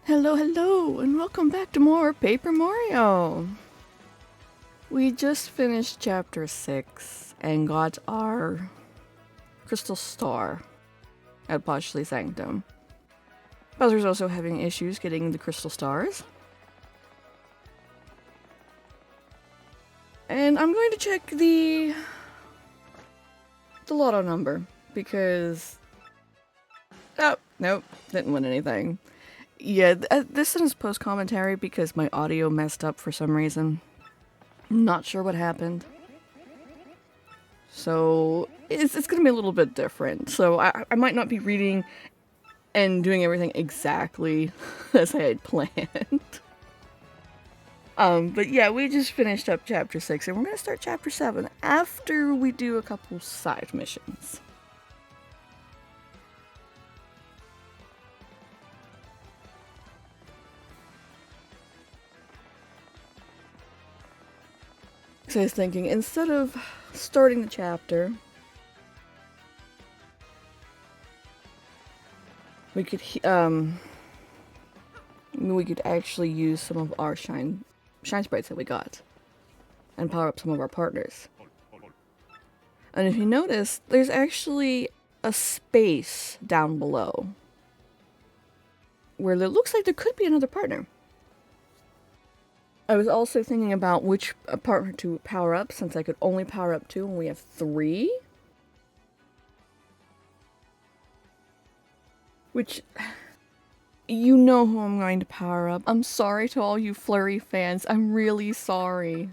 Hello, hello, and welcome back to more Paper Mario! We just finished Chapter 6 and got our Crystal Star at Botchley Sanctum. Bowser's also having issues getting the Crystal Stars. And I'm going to check the lotto number, because... Oh, nope, didn't win anything. Yeah, this is post-commentary because my audio messed up for some reason. Not sure what happened. So, it's going to be a little bit different. So, I might not be reading and doing everything exactly as I had planned. But yeah, we just finished up Chapter 6, and we're going to start Chapter 7 after we do a couple side missions. So I was thinking, instead of starting the chapter, we could actually use some of our shine sprites that we got and power up some of our partners. And if you notice, there's actually a space down below where it looks like there could be another partner. I was also thinking about which partner to power up, since I could only power up 2 and we have 3. Which, you know who I'm going to power up. I'm sorry to all you Flurry fans. I'm really sorry.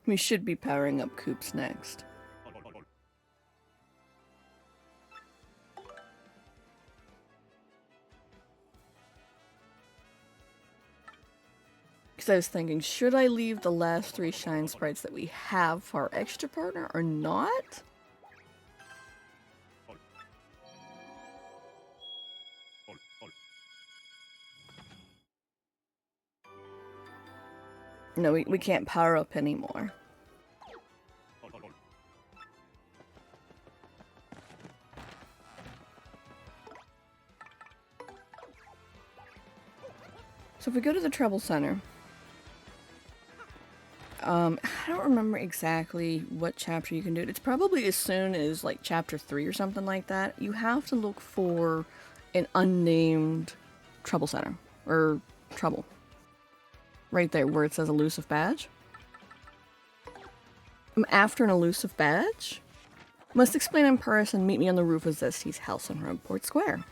We should be powering up Koops next. Because I was thinking, should I leave the last 3 shine sprites that we have for our extra partner or not? No, we can't power up anymore. So if we go to the Trouble Center, I don't remember exactly what chapter you can do it. It's probably as soon as like chapter 3 or something like that. You have to look for an unnamed Trouble Center, or Trouble. Right there where it says elusive badge. After an elusive badge, must explain in person, meet me on the roof of Zesty's house on Roadport Square.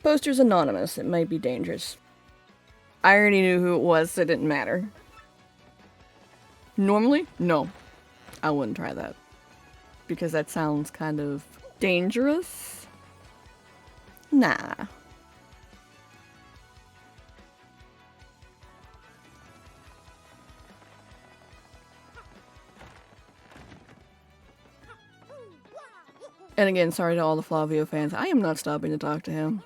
Poster's anonymous, it might be dangerous. I already knew who it was, so it didn't matter. Normally, no. I wouldn't try that. Because that sounds kind of dangerous. Nah. And again, sorry to all the Flavio fans, I am not stopping to talk to him.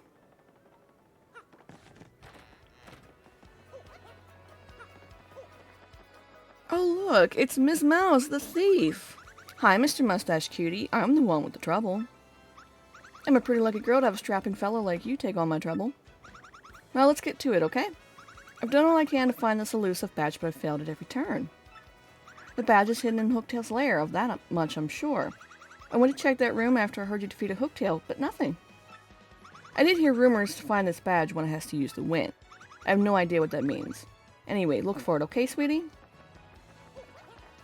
Oh look, it's Miss Mouse, the thief! Hi, Mr. Mustache Cutie, I'm the one with the trouble. I'm a pretty lucky girl to have a strapping fellow like you take all my trouble. Well, let's get to it, okay? I've done all I can to find this elusive badge, but I've failed at every turn. The badge is hidden in Hooktail's lair, of that much I'm sure. I went to check that room after I heard you defeat a Hooktail, but nothing. I did hear rumors to find this badge one has to use the wind. I have no idea what that means. Anyway, look for it, okay, sweetie?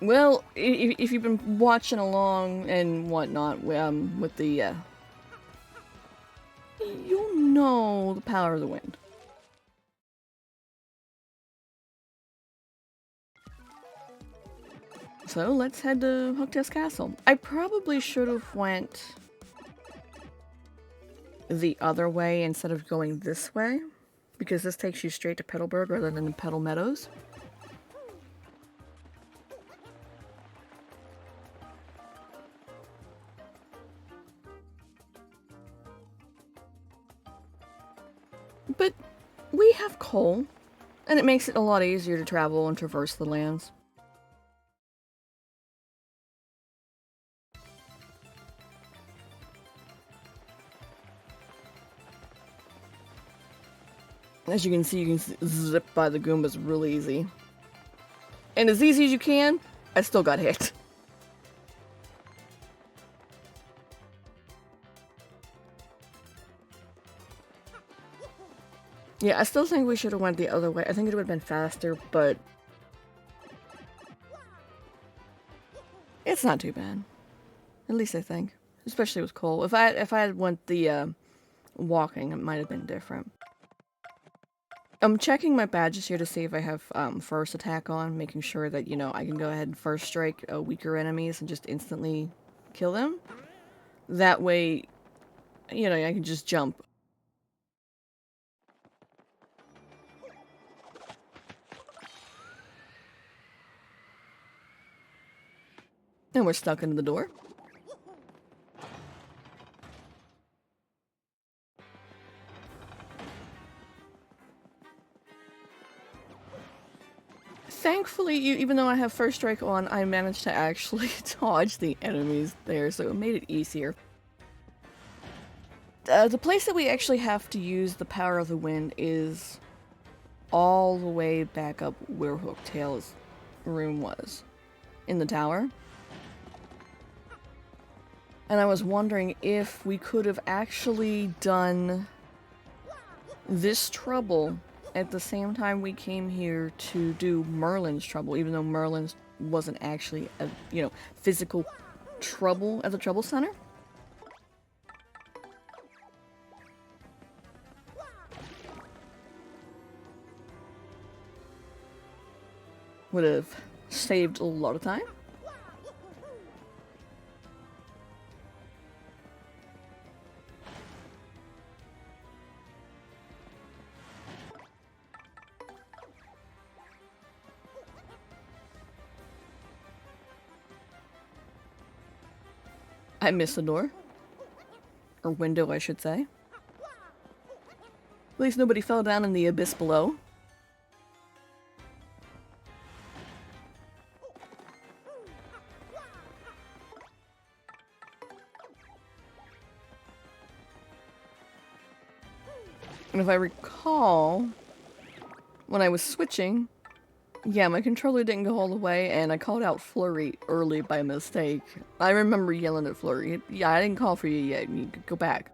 Well, if you've been watching along and whatnot, with the, you'll know the power of the wind. So, let's head to Hooktail's castle. I probably should have went the other way instead of going this way, because this takes you straight to Petalburg rather than Petal Meadows. But We have coal, and it makes it a lot easier to travel and traverse the lands. As you can see, you can zip by the Goombas really easy. And as easy as you can, I still got hit. Yeah, I still think we should have went the other way. I think it would have been faster, but it's not too bad. At least I think. Especially with Cole. If I had went the walking, it might have been different. I'm checking my badges here to see if I have first attack on, making sure that, you know, I can go ahead and first strike weaker enemies and just instantly kill them. That way, you know, I can just jump. And we're stuck into the door. Thankfully, even though I have first strike on, I managed to actually dodge the enemies there, so it made it easier. The place that we actually have to use the power of the wind is all the way back up where Hooktail's room was, in the tower. And I was wondering if we could have actually done this trouble at the same time we came here to do Merlin's trouble, even though Merlin's wasn't actually a, you know, physical trouble at the trouble center. Would have saved a lot of time. I missed the door. Or window, I should say. At least nobody fell down in the abyss below. And if I recall, when I was switching, yeah, my controller didn't go all the way, and I called out Flurry early by mistake. I remember yelling at Flurry. Yeah, I didn't call for you yet. You could go back.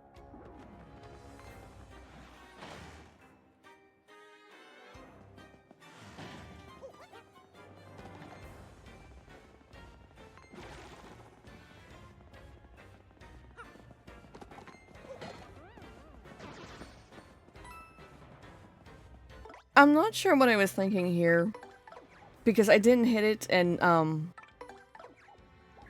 I'm not sure what I was thinking here, because I didn't hit it and,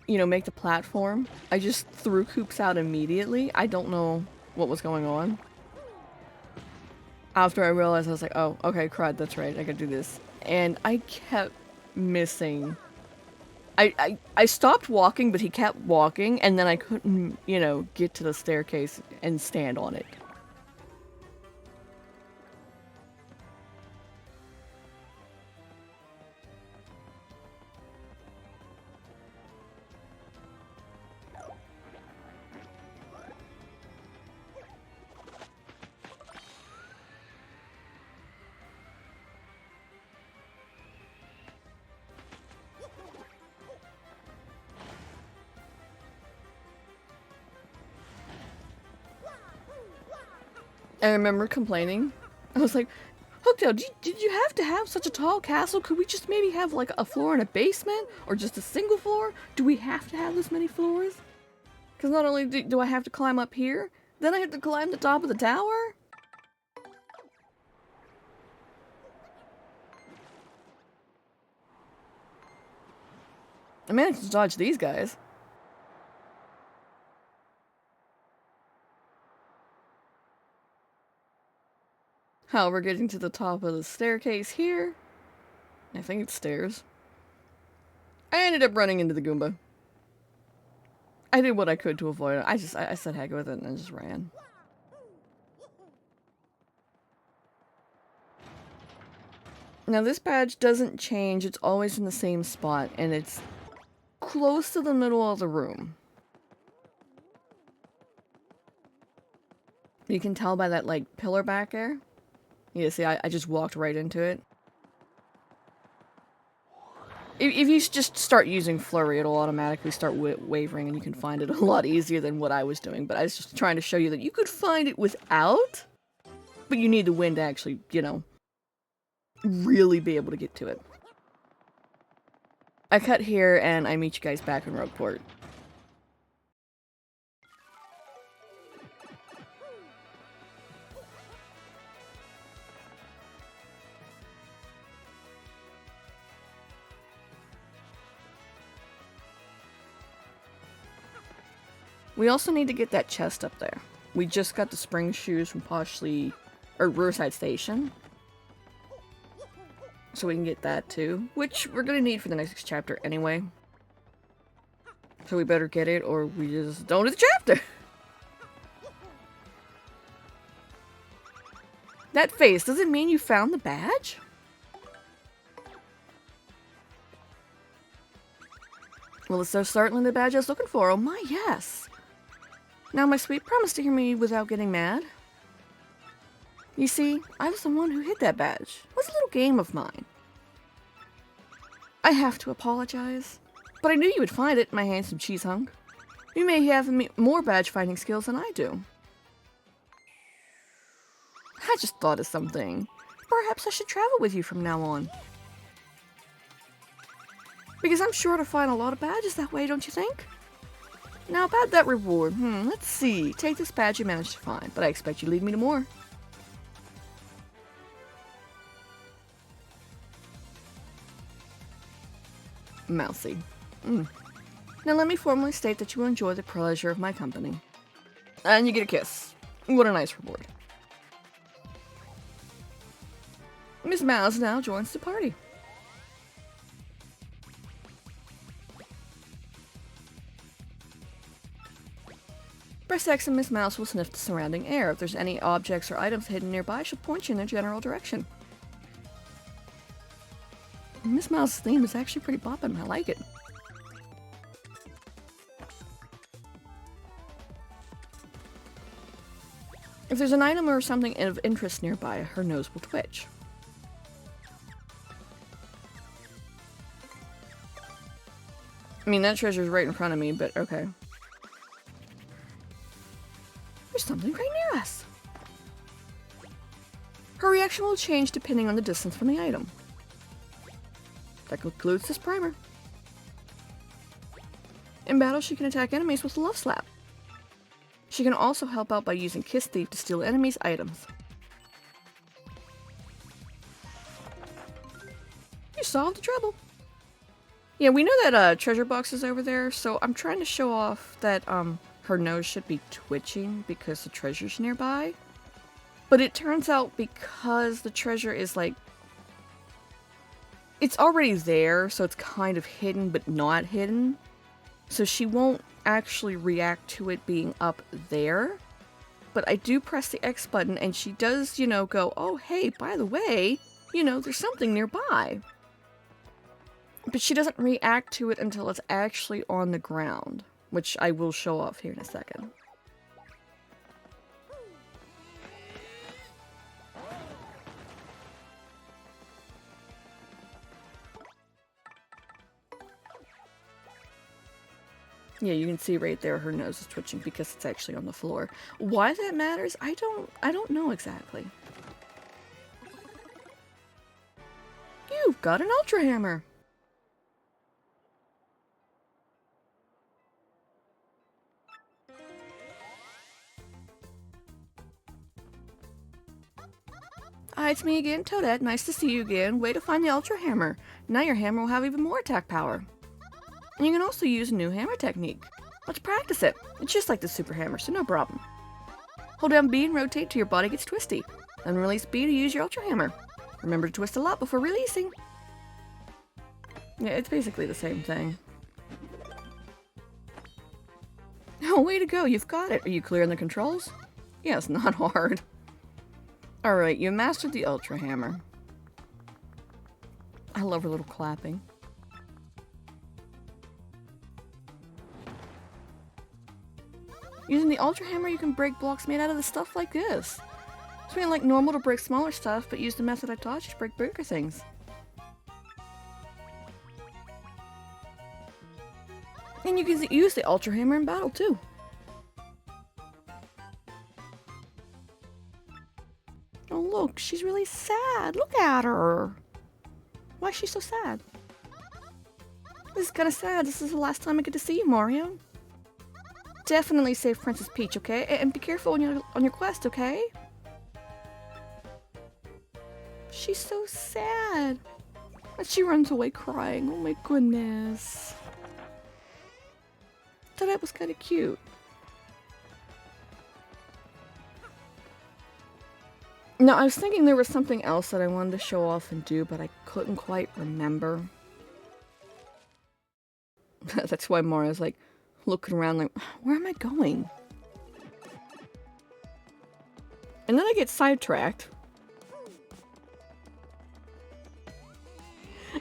you know, make the platform. I just threw Koops out immediately. I don't know what was going on. After I realized, I was like, oh, okay, crud, that's right, I gotta do this. And I kept missing. I stopped walking, but he kept walking, and then I couldn't, you know, get to the staircase and stand on it. I remember complaining. I was like, Hooktail, did you have to have such a tall castle? Could we just maybe have like a floor and a basement? Or just a single floor? Do we have to have this many floors? Because not only do I have to climb up here, then I have to climb the top of the tower? I managed to dodge these guys. However, getting to the top of the staircase here, I think it's stairs, I ended up running into the Goomba. I did what I could to avoid it. I said heck with it and I just ran. Now this badge doesn't change, it's always in the same spot, and it's close to the middle of the room. You can tell by that, like, pillar back there. Yeah, see, I just walked right into it. If you just start using Flurry, it'll automatically start wavering, and you can find it a lot easier than what I was doing. But I was just trying to show you that you could find it without, but you need the wind to actually, you know, really be able to get to it. I cut here, and I meet you guys back in Rogueport. We also need to get that chest up there. We just got the spring shoes from Riverside Station. So we can get that too, which we're gonna need for the next chapter anyway. So we better get it or we just don't do the chapter. That face, does it mean you found the badge? Well, it's so certainly the badge I was looking for. Oh my, yes. Now, my sweet, promise to hear me without getting mad. You see, I was the one who hid that badge. It was a little game of mine. I have to apologize, but I knew you would find it, my handsome cheese hunk. You may have more badge finding skills than I do. I just thought of something. Perhaps I should travel with you from now on. Because I'm sure to find a lot of badges that way, don't you think? Now about that reward, let's see. Take this badge you managed to find, but I expect you lead me to more. Mousy. Now let me formally state that you will enjoy the pleasure of my company. And you get a kiss. What a nice reward. Miss Mouse now joins the party. Press X and Miss Mouse will sniff the surrounding air. If there's any objects or items hidden nearby, she'll point you in their general direction. Miss Mouse's theme is actually pretty boppin'. I like it. If there's an item or something of interest nearby, her nose will twitch. I mean, that treasure's right in front of me, but okay. There's something right near us. Her reaction will change depending on the distance from the item. That concludes this primer. In battle, she can attack enemies with a love slap. She can also help out by using Kiss Thief to steal enemies' items. You solved the trouble. Yeah, we know that treasure box is over there, so I'm trying to show off that her nose should be twitching because the treasure's nearby. But it turns out because the treasure is like... it's already there, so it's kind of hidden but not hidden. So she won't actually react to it being up there. But I do press the X button and she does, you know, go, oh hey, by the way, you know, there's something nearby. But she doesn't react to it until it's actually on the ground, which I will show off here in a second. Yeah, you can see right there her nose is twitching because it's actually on the floor. Why that matters, I don't know exactly. You've got an Ultra Hammer! Hi, it's me again, Toadette. Nice to see you again. Way to find the Ultra Hammer. Now your hammer will have even more attack power. And you can also use a new hammer technique. Let's practice it. It's just like the Super Hammer, so no problem. Hold down B and rotate till your body gets twisty. Then release B to use your Ultra Hammer. Remember to twist a lot before releasing. Yeah, it's basically the same thing. Oh, way to go, you've got it. Are you clear on the controls? Yeah, it's not hard. Alright, you mastered the Ultra Hammer. I love her little clapping. Using the Ultra Hammer, you can break blocks made out of the stuff like this. It's really like normal to break smaller stuff, but use the method I taught you to break bigger things. And you can use the Ultra Hammer in battle too. Oh look, she's really sad. Look at her. Why is she so sad? This is kind of sad. This is the last time I get to see you, Mario. Definitely save Princess Peach, okay? And be careful on your quest, okay? She's so sad. And she runs away crying. Oh my goodness. Thought that was kind of cute. Now, I was thinking there was something else that I wanted to show off and do, but I couldn't quite remember. That's why Mario's like looking around like, where am I going? And then I get sidetracked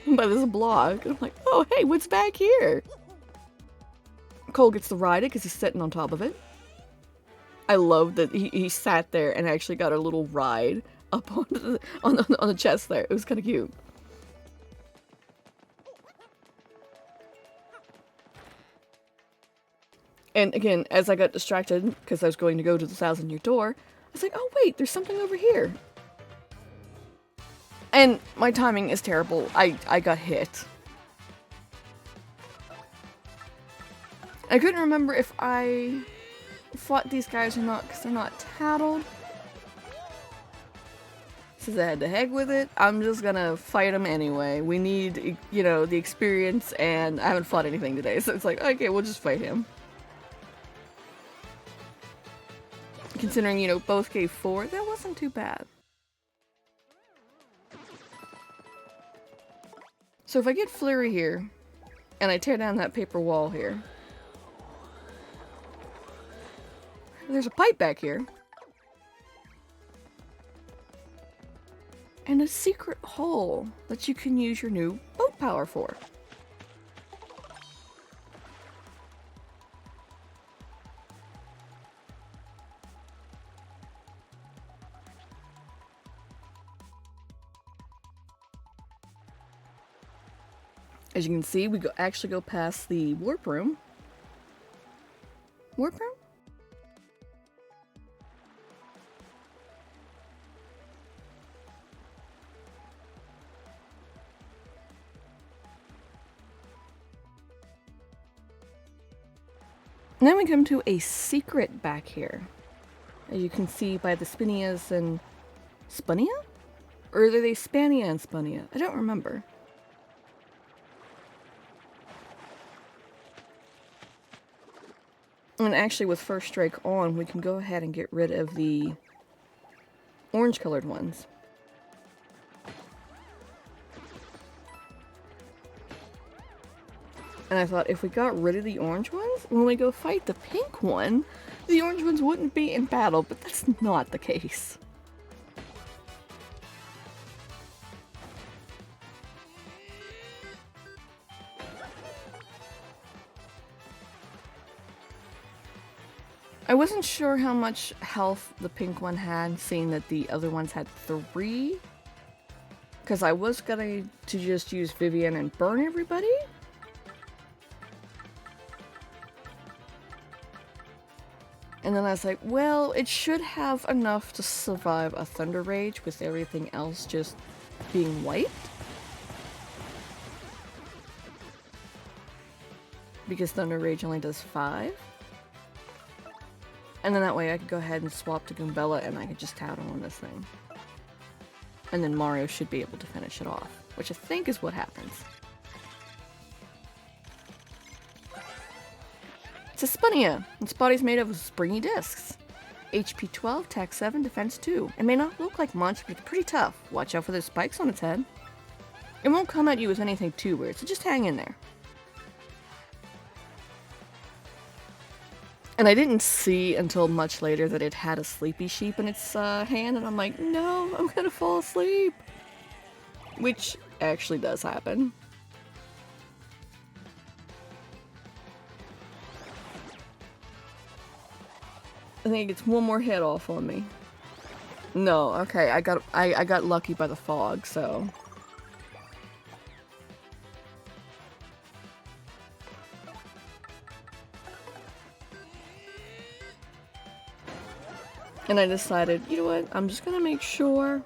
by this block. I'm like, oh hey, what's back here? Cole gets to ride it because he's sitting on top of it. I love that he sat there and actually got a little ride up on the chest there. It was kind of cute. And again, as I got distracted because I was going to go to the 1,000-year door, I was like, oh wait, there's something over here. And my timing is terrible. I got hit. I couldn't remember if I fought these guys or not because they're not tattled. Since I had to heck with it, I'm just gonna fight them anyway. We need, you know, the experience, and I haven't fought anything today, so it's like, okay, we'll just fight him. Considering, you know, both gave 4, that wasn't too bad. So if I get Flurry here, and I tear down that paper wall here, there's a pipe back here. And a secret hole that you can use your new boat power for. As you can see, we actually go past the warp room. Warp room? And then we come to a secret back here. As you can see by the Spinias and... Spunnia? Or are they Spania and Spunnia? I don't remember. And actually with First Strike on, we can go ahead and get rid of the orange colored ones. And I thought if we got rid of the orange ones, when we go fight the pink one, the orange ones wouldn't be in battle, but that's not the case. I wasn't sure how much health the pink one had, seeing that the other ones had 3. Because I was going to just use Vivian and burn everybody. And then I was like, well, it should have enough to survive a Thunder Rage with everything else just being wiped. Because Thunder Rage only does 5. And then that way I could go ahead and swap to Goombella and I could just tattle on this thing. And then Mario should be able to finish it off, which I think is what happens. It's a Spunnia. Its body's made of springy discs. HP 12, attack 7, defense 2. It may not look like much, but it's pretty tough. Watch out for those spikes on its head. It won't come at you with anything too weird, so just hang in there. And I didn't see until much later that it had a sleepy sheep in its hand, and I'm like, no, I'm gonna fall asleep. Which actually does happen. I think it gets one more hit off on me. No, okay, I got lucky by the fog, so. And I decided, you know what, I'm just gonna make sure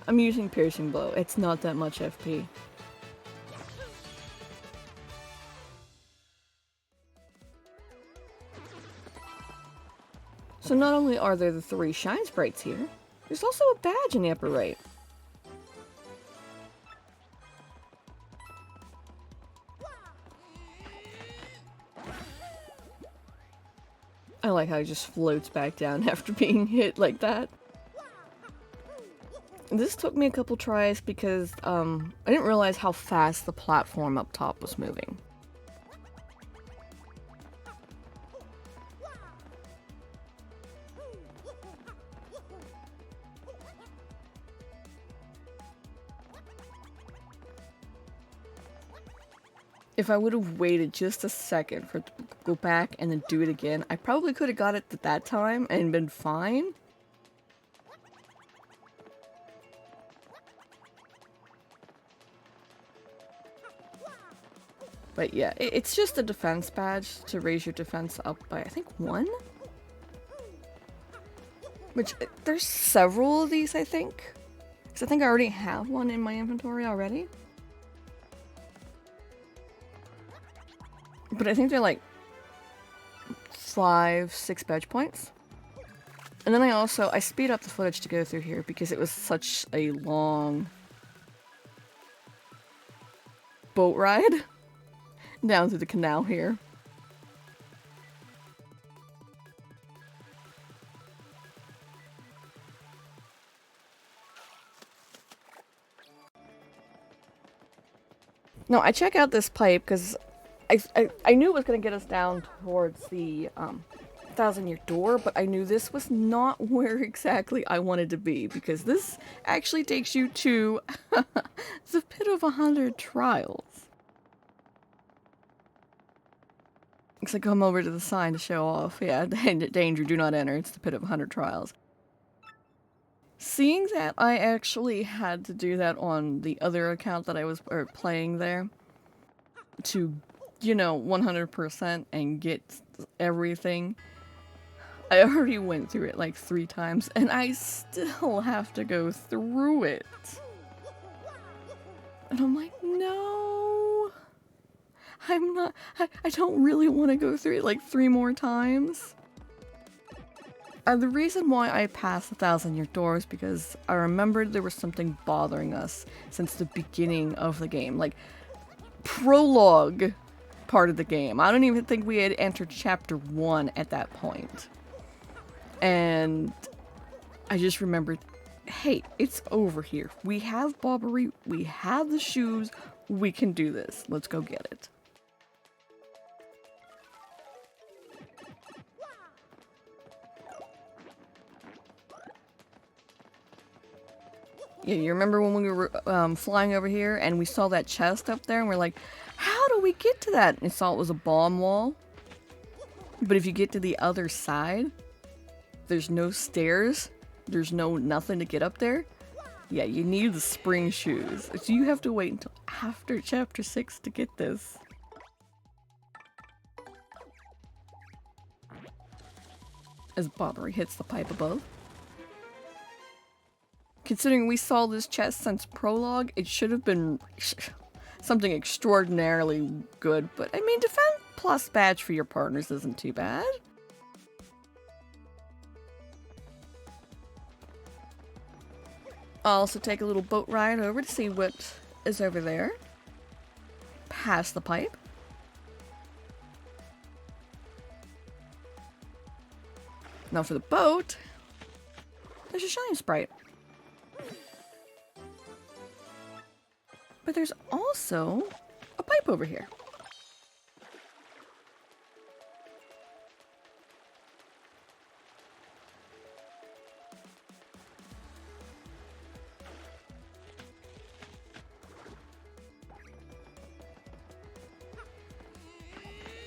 I'm using Piercing Blow. It's not that much FP. So not only are there the 3 shine sprites here, there's also a badge in the upper right. I like how he just floats back down after being hit like that. This took me a couple tries because I didn't realize how fast the platform up top was moving. If I would have waited just a second for it to go back and then do it again, I probably could have got it at that time and been fine. But yeah, it's just a defense badge to raise your defense up by, I think, 1? Which, there's several of these, I think. Because I think I already have one in my inventory already. But I think they're like 5, 6 badge points. And then I speed up the footage to go through here because it was such a long boat ride down through the canal here. No, I check out this pipe because I knew it was going to get us down towards the 1,000-year door, but I knew this was not where exactly I wanted to be, because this actually takes you to the Pit of 100 Trials. Looks like come over to the sign to show off. Yeah, danger, do not enter. It's the Pit of 100 Trials. Seeing that I actually had to do that on the other account that I was playing there to, you know, 100% and get everything, I already went through it like 3 times and I still have to go through it. And I'm like, no, I'm not, I don't really want to go through it like 3 more times. The reason why I passed the 1,000-year door is because I remembered there was something bothering us since the beginning of the game. Like, prologue part of the game. I don't even think we had entered chapter 1 at that point. And I just remembered, hey, it's over here. We have Bobbery, we have the shoes, we can do this. Let's go get it. Yeah, you remember when we were flying over here and we saw that chest up there and we're like, how do we get to that? And saw it was a bomb wall. But if you get to the other side, there's no stairs. There's nothing to get up there. Yeah, you need the spring shoes. So you have to wait until after chapter 6 to get this. As Bobbery hits the pipe above. Considering we saw this chest since prologue, it should have been something extraordinarily good, but I mean, defense plus badge for your partners isn't too bad. I'll also take a little boat ride over to see what is over there. Past the pipe. Now for the boat, there's a shine sprite. But there's also a pipe over here.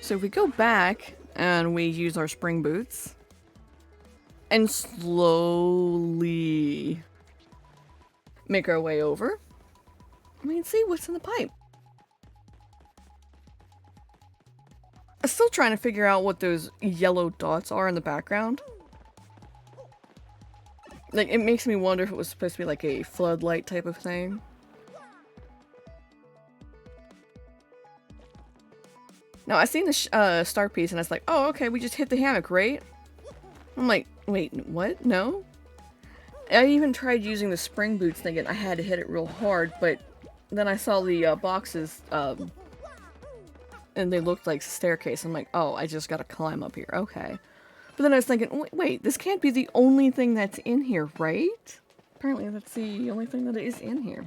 So if we go back and we use our spring boots and slowly make our way over, we can see what's in the pipe. I'm still trying to figure out what those yellow dots are in the background. Like, it makes me wonder if it was supposed to be like a floodlight type of thing. Now, I seen the star piece and I was like, oh, okay, we just hit the hammock, right? I'm like, wait, what? No? I even tried using the spring boots thinking I had to hit it real hard, but then I saw the boxes, and they looked like a staircase. I'm like, oh, I just gotta climb up here. Okay. But then I was thinking, wait, this can't be the only thing that's in here, right? Apparently that's the only thing that is in here.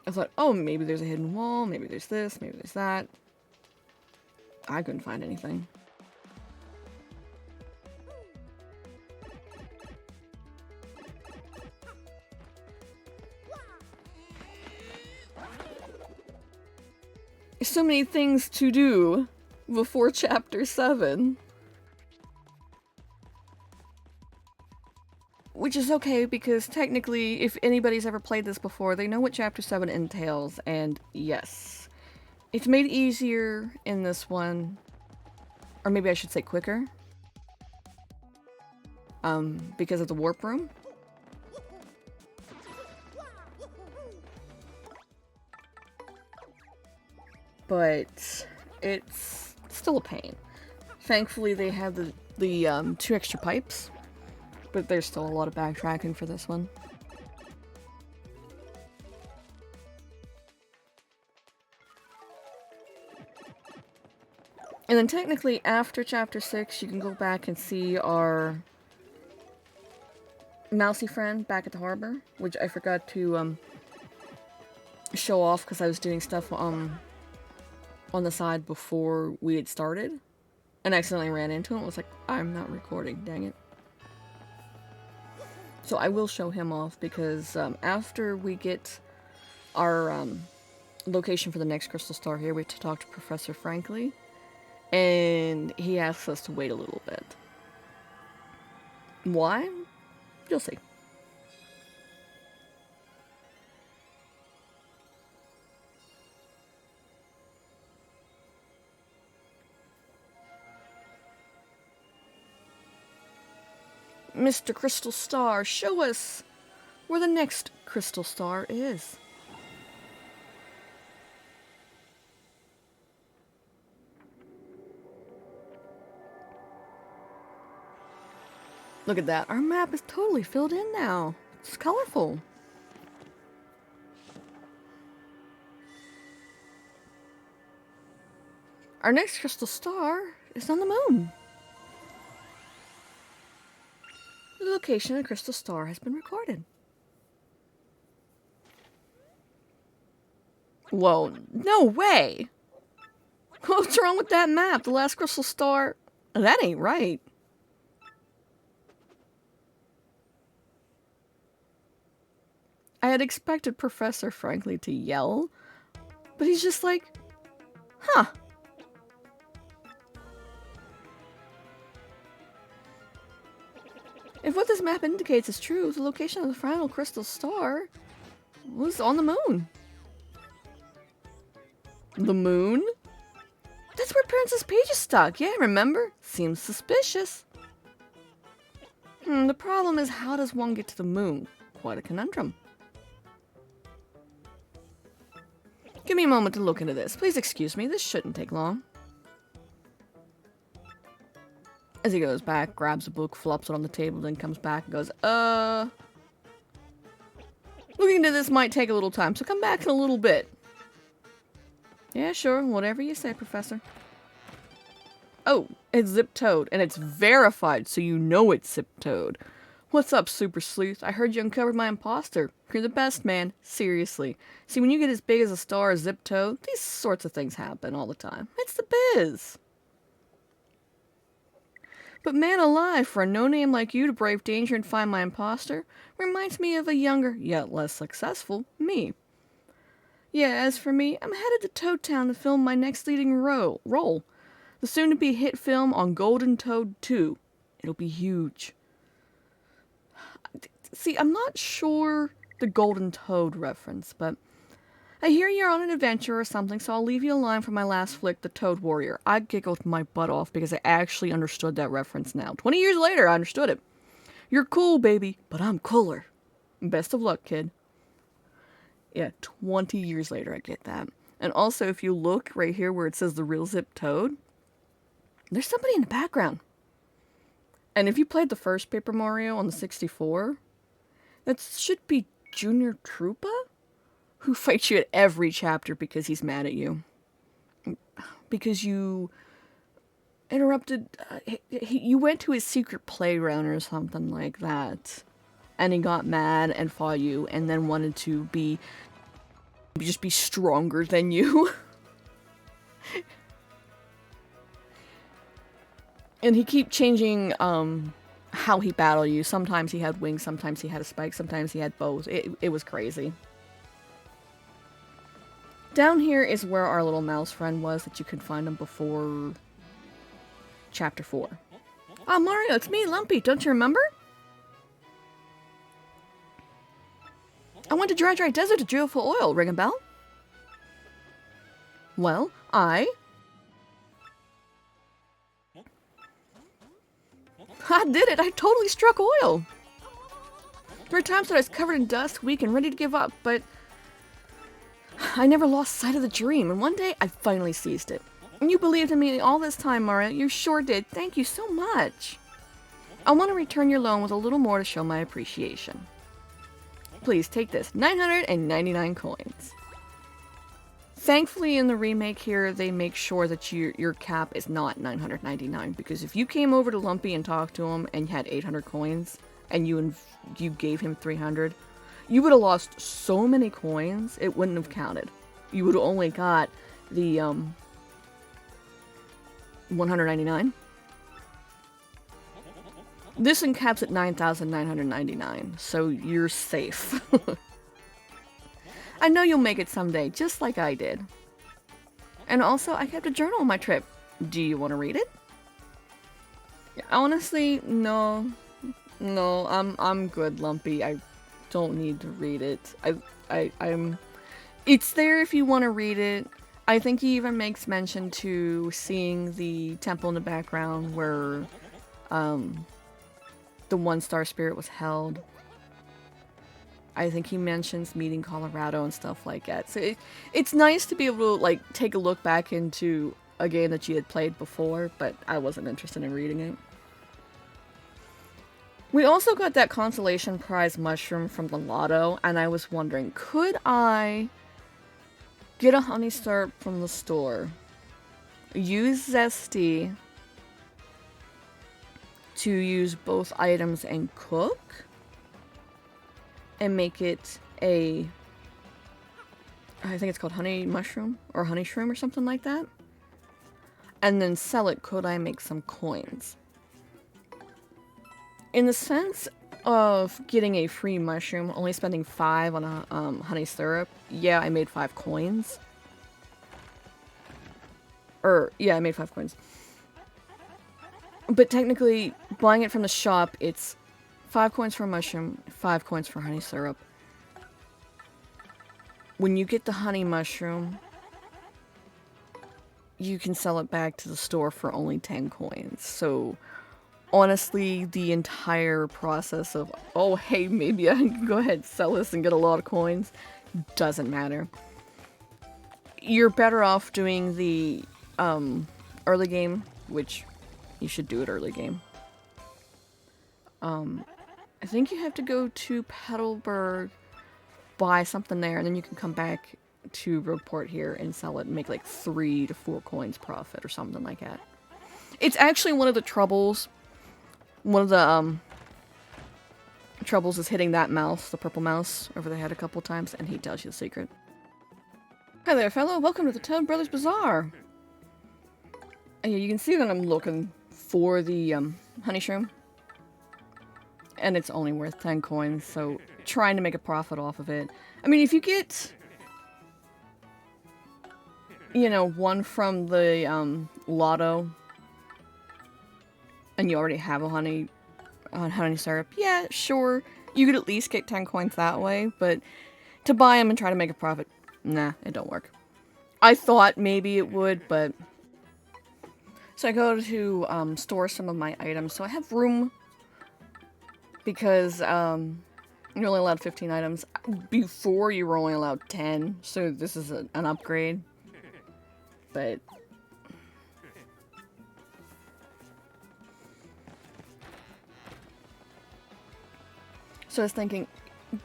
I thought, oh, maybe there's a hidden wall, maybe there's this, maybe there's that. I couldn't find anything. So many things to do before Chapter 7. Which is okay, because technically, if anybody's ever played this before, they know what Chapter 7 entails, and yes. It's made easier in this one. Or maybe I should say quicker. Because of the warp room. But it's still a pain. Thankfully, they have the 2 extra pipes. But there's still a lot of backtracking for this one. And then technically after Chapter 6, you can go back and see our mousy friend back at the harbor, which I forgot to show off because I was doing stuff on the side before we had started. And accidentally ran into him. I was like, I'm not recording, dang it. So I will show him off because after we get our location for the next crystal star here, we have to talk to Professor Frankly. And he asks us to wait a little bit. Why? You'll see. Mr. Crystal Star, show us where the next crystal star is. Look at that. Our map is totally filled in now. It's colorful. Our next crystal star is on the moon. The location of the crystal star has been recorded. Whoa, no way! What's wrong with that map? The last crystal star... That ain't right. I had expected Professor Frankly to yell, but he's just like, huh. If what this map indicates is true, the location of the final crystal star was on the moon. The moon? That's where Princess Peach is stuck. Yeah, remember? Seems suspicious. The problem is, how does one get to the moon? Quite a conundrum. Give me a moment to look into this. Please excuse me, this shouldn't take long. As he goes back, grabs a book, flops it on the table, then comes back and goes, looking into this might take a little time, so come back in a little bit. Yeah, sure, whatever you say, Professor. Oh, it's zip-toed, and it's verified, so you know it's zip-toed. What's up, Super Sleuth? I heard you uncovered my imposter. You're the best, man. Seriously. See, when you get as big as a star as zip-toed, these sorts of things happen all the time. It's the biz. But man alive, for a no-name like you to brave danger and find my imposter reminds me of a younger, yet less successful, me. Yeah, as for me, I'm headed to Toad Town to film my next leading role. The soon-to-be hit film on Golden Toad 2. It'll be huge. See, I'm not sure the Golden Toad reference, but I hear you're on an adventure or something, so I'll leave you a line from my last flick, The Toad Warrior. I giggled my butt off because I actually understood that reference now. 20 years later, I understood it. You're cool, baby, but I'm cooler. Best of luck, kid. Yeah, 20 years later, I get that. And also, if you look right here where it says the Real Zip Toad, there's somebody in the background. And if you played the first Paper Mario on the 64, that should be Junior Troopa, who fights you at every chapter because he's mad at you. Because you interrupted, you went to his secret playground or something like that. And he got mad and fought you and then wanted to just be stronger than you. And he kept changing how he battled you. Sometimes he had wings, sometimes he had a spike, sometimes he had bows. It was crazy. Down here is where our little mouse friend was that you could find him before Chapter 4. Ah, Mario, it's me, Lumpy. Don't you remember? I went to Dry Desert to drill for oil. Ring a bell? Well, I did it! I totally struck oil! There were times that I was covered in dust, weak, and ready to give up, but I never lost sight of the dream, and one day I finally seized it. And you believed in me all this time, Mario. You sure did. Thank you so much. I want to return your loan with a little more to show my appreciation. Please take this. 999 coins. Thankfully, in the remake here, they make sure that your cap is not 999, because if you came over to Lumpy and talked to him and had 800 coins, and you gave him 300, you would have lost so many coins, it wouldn't have counted. You would have only got the 199. This one caps at 9,999, so you're safe. I know you'll make it someday, just like I did. And also, I kept a journal on my trip. Do you want to read it? Honestly, no. No, I'm good, Lumpy. I don't need to read it. I'm... It's there if you want to read it. I think he even makes mention to seeing the temple in the background where, the one-star spirit was held. I think he mentions meeting Colorado and stuff like that. So it's nice to be able to, like, take a look back into a game that you had played before, but I wasn't interested in reading it. We also got that consolation prize mushroom from the lotto, and I was wondering, could I get a honey syrup from the store, use Zesty to use both items and cook, and make it a, I think it's called honey mushroom or honey shroom or something like that, and then sell it? Could I make some coins? In the sense of getting a free mushroom, only spending 5 on a honey syrup, yeah, I made 5 coins. Yeah, I made 5 coins. But technically, buying it from the shop, it's 5 coins for a mushroom, 5 coins for honey syrup. When you get the honey mushroom, you can sell it back to the store for only 10 coins. So, honestly, the entire process of, oh, hey, maybe I can go ahead and sell this and get a lot of coins, doesn't matter. You're better off doing the early game, which you should do it early game. I think you have to go to Petalburg, buy something there, and then you can come back to Rogueport here and sell it and make like 3 to 4 coins profit or something like that. It's actually one of the troubles. One of the troubles is hitting that mouse, the purple mouse, over the head a couple times, and he tells you the secret. Hi there, fellow. Welcome to the Toad Brothers Bazaar. And you can see that I'm looking for the honey shroom. And it's only worth 10 coins, so trying to make a profit off of it. I mean, if you get you know, one from the lotto, and you already have a honey syrup, yeah, sure, you could at least get 10 coins that way, but to buy them and try to make a profit, nah, it don't work. I thought maybe it would, but... So I go to store some of my items, so I have room, because you're only allowed 15 items. Before, you were only allowed 10, so this is an upgrade. But... So I was thinking,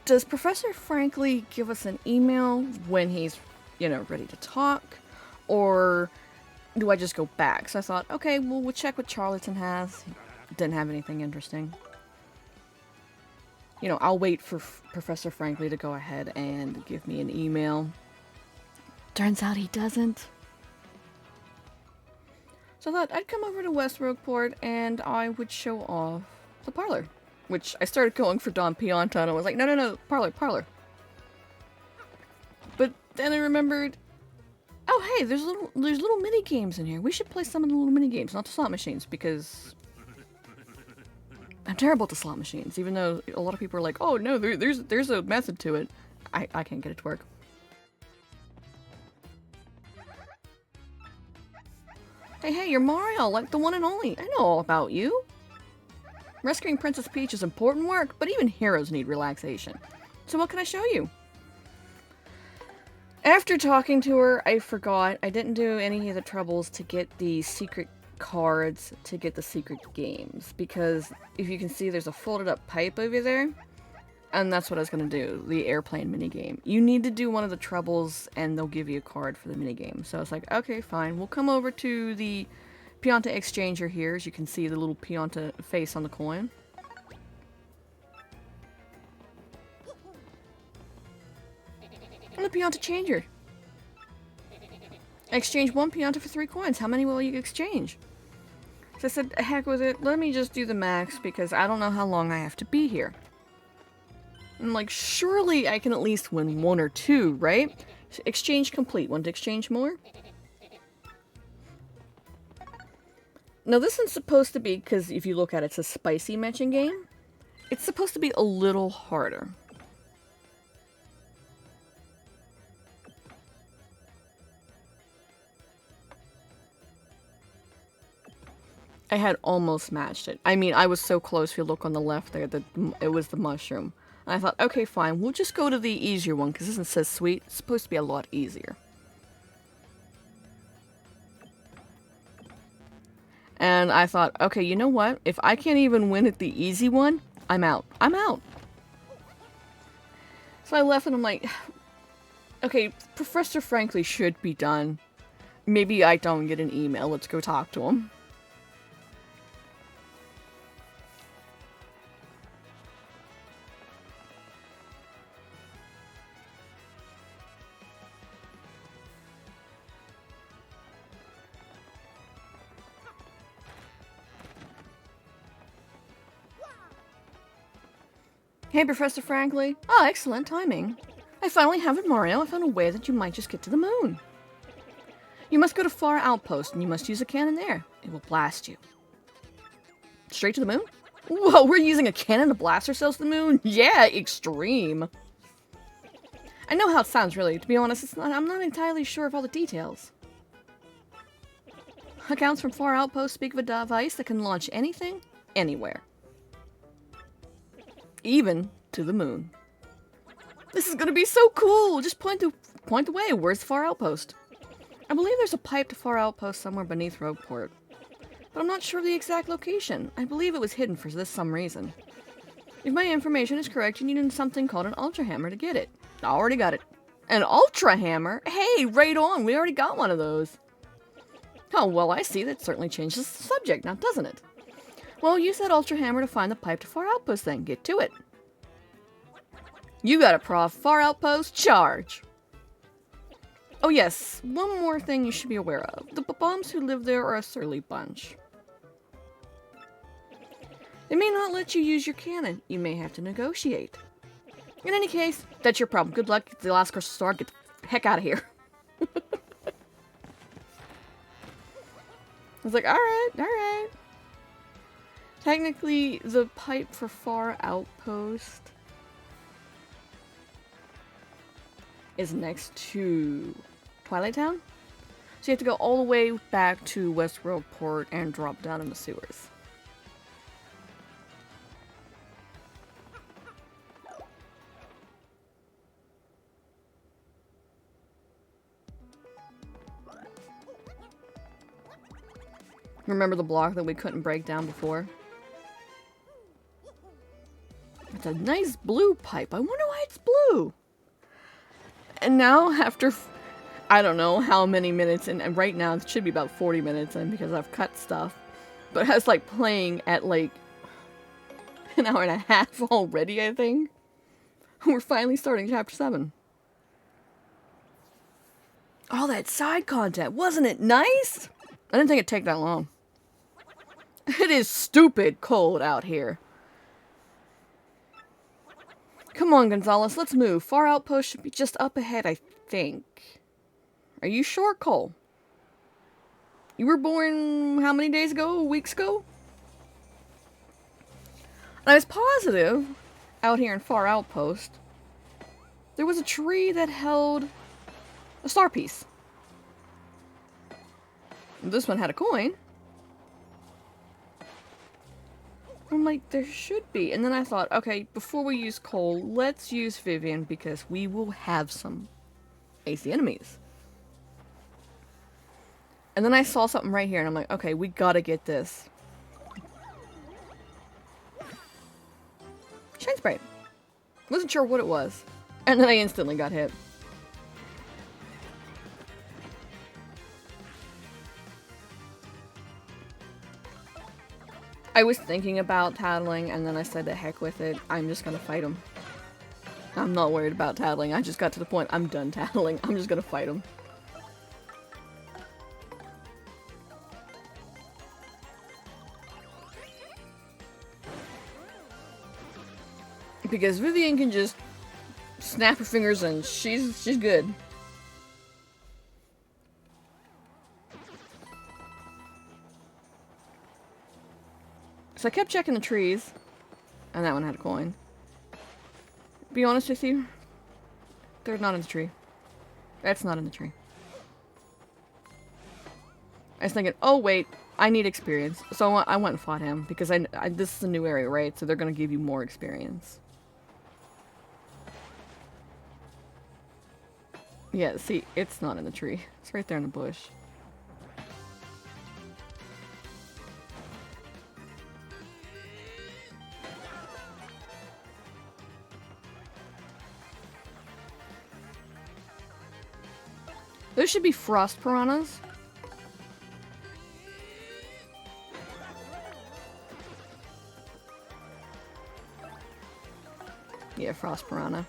does Professor Frankly give us an email when he's, you know, ready to talk? Or do I just go back? So I thought, okay, well, we'll check what Charlton has. He didn't have anything interesting. You know, I'll wait for Professor Frankly to go ahead and give me an email. Turns out he doesn't. So I thought I'd come over to West Rogueport and I would show off the parlor. Which I started going for Don Pianta and I was like, no, parlor. But then I remembered, oh hey, there's little mini games in here. We should play some of the little mini games, not the slot machines, because I'm terrible at the slot machines. Even though a lot of people are like, oh no, there's a method to it. I can't get it to work. Hey, you're Mario, like the one and only. I know all about you. Rescuing Princess Peach is important work, but even heroes need relaxation. So what can I show you? After talking to her, I forgot. I didn't do any of the troubles to get the secret cards to get the secret games. Because if you can see, there's a folded up pipe over there. And that's what I was going to do, the airplane minigame. You need to do one of the troubles and they'll give you a card for the minigame. So I was like, okay, fine. We'll come over to the Pianta Exchanger here, as you can see the little Pianta face on the coin. And the Pianta Changer. Exchange 1 Pianta for 3 coins. How many will you exchange? So I said, heck with it, let me just do the max because I don't know how long I have to be here. I'm like, surely I can at least win 1 or 2, right? Exchange complete. Want to exchange more? Now this one's supposed to be, because if you look at it, it's a spicy matching game. It's supposed to be a little harder. I had almost matched it. I mean, I was so close. If you look on the left there, it was the mushroom. And I thought, okay, fine. We'll just go to the easier one, because this one says sweet. It's supposed to be a lot easier. And I thought, okay, you know what? If I can't even win at the easy one, I'm out. I'm out. So I left and I'm like, okay, Professor Frankly should be done. Maybe I don't get an email. Let's go talk to him. Hey, Professor Frankly. Oh, excellent timing. I finally have it, Mario. I found a way that you might just get to the moon. You must go to Far Outpost, and you must use a cannon there. It will blast you. Straight to the moon? Whoa, we're using a cannon to blast ourselves to the moon? Yeah, extreme. I know how it sounds, really. To be honest, I'm not entirely sure of all the details. Accounts from Far Outpost speak of a device that can launch anything, anywhere. Even to the moon. This is gonna be so cool! Just point the way. Where's Far Outpost? I believe there's a pipe to Far Outpost somewhere beneath Rogueport. But I'm not sure of the exact location. I believe it was hidden for some reason. If my information is correct, you need something called an Ultra Hammer to get it. I already got it. An Ultra Hammer? Hey, right on! We already got one of those. Oh, well, I see. That certainly changes the subject now, doesn't it? Well, use that Ultra Hammer to find the pipe to Far Outpost then. Get to it. You got it, Prof. Far Outpost, charge! Oh yes, one more thing you should be aware of. The bombs who live there are a surly bunch. They may not let you use your cannon. You may have to negotiate. In any case, that's your problem. Good luck. Get the last crystal star. Get the heck out of here. was like, alright, alright. Technically, the pipe for Far Outpost is next to Twilight Town. So you have to go all the way back to Westworld Port and drop down in the sewers. Remember the block that we couldn't break down before? It's a nice blue pipe. I wonder why it's blue. And now, after I don't know how many minutes, and right now it should be about 40 minutes in because I've cut stuff, but I was like playing at like an hour and a half already, I think. We're finally starting chapter 7. All that side content, wasn't it nice? I didn't think it'd take that long. It is stupid cold out here. Come on, Gonzalez, let's move. Far Outpost should be just up ahead, I think. Are you sure, Cole? You were born how many days ago? Weeks ago? And I was positive, out here in Far Outpost, there was a tree that held a star piece. This one had a coin. I'm like, there should be. And then I thought, okay, before we use Cole, let's use Vivian because we will have some AC enemies. And then I saw something right here and I'm like, okay, we gotta get this. Shine spray. Wasn't sure what it was. And then I instantly got hit. I was thinking about tattling, and then I said, to heck with it. I'm just gonna fight him. I'm not worried about tattling. I just got to the point. I'm done tattling. I'm just gonna fight him. Because Vivian can just snap her fingers and she's good. So I kept checking the trees, and that one had a coin. Be honest with you, they're not in the tree. That's not in the tree. I was thinking, oh wait, I need experience. So I went and fought him, because this is a new area, right? So they're going to give you more experience. Yeah, see, it's not in the tree. It's right there in the bush. Those should be frost piranhas. Yeah, frost piranha.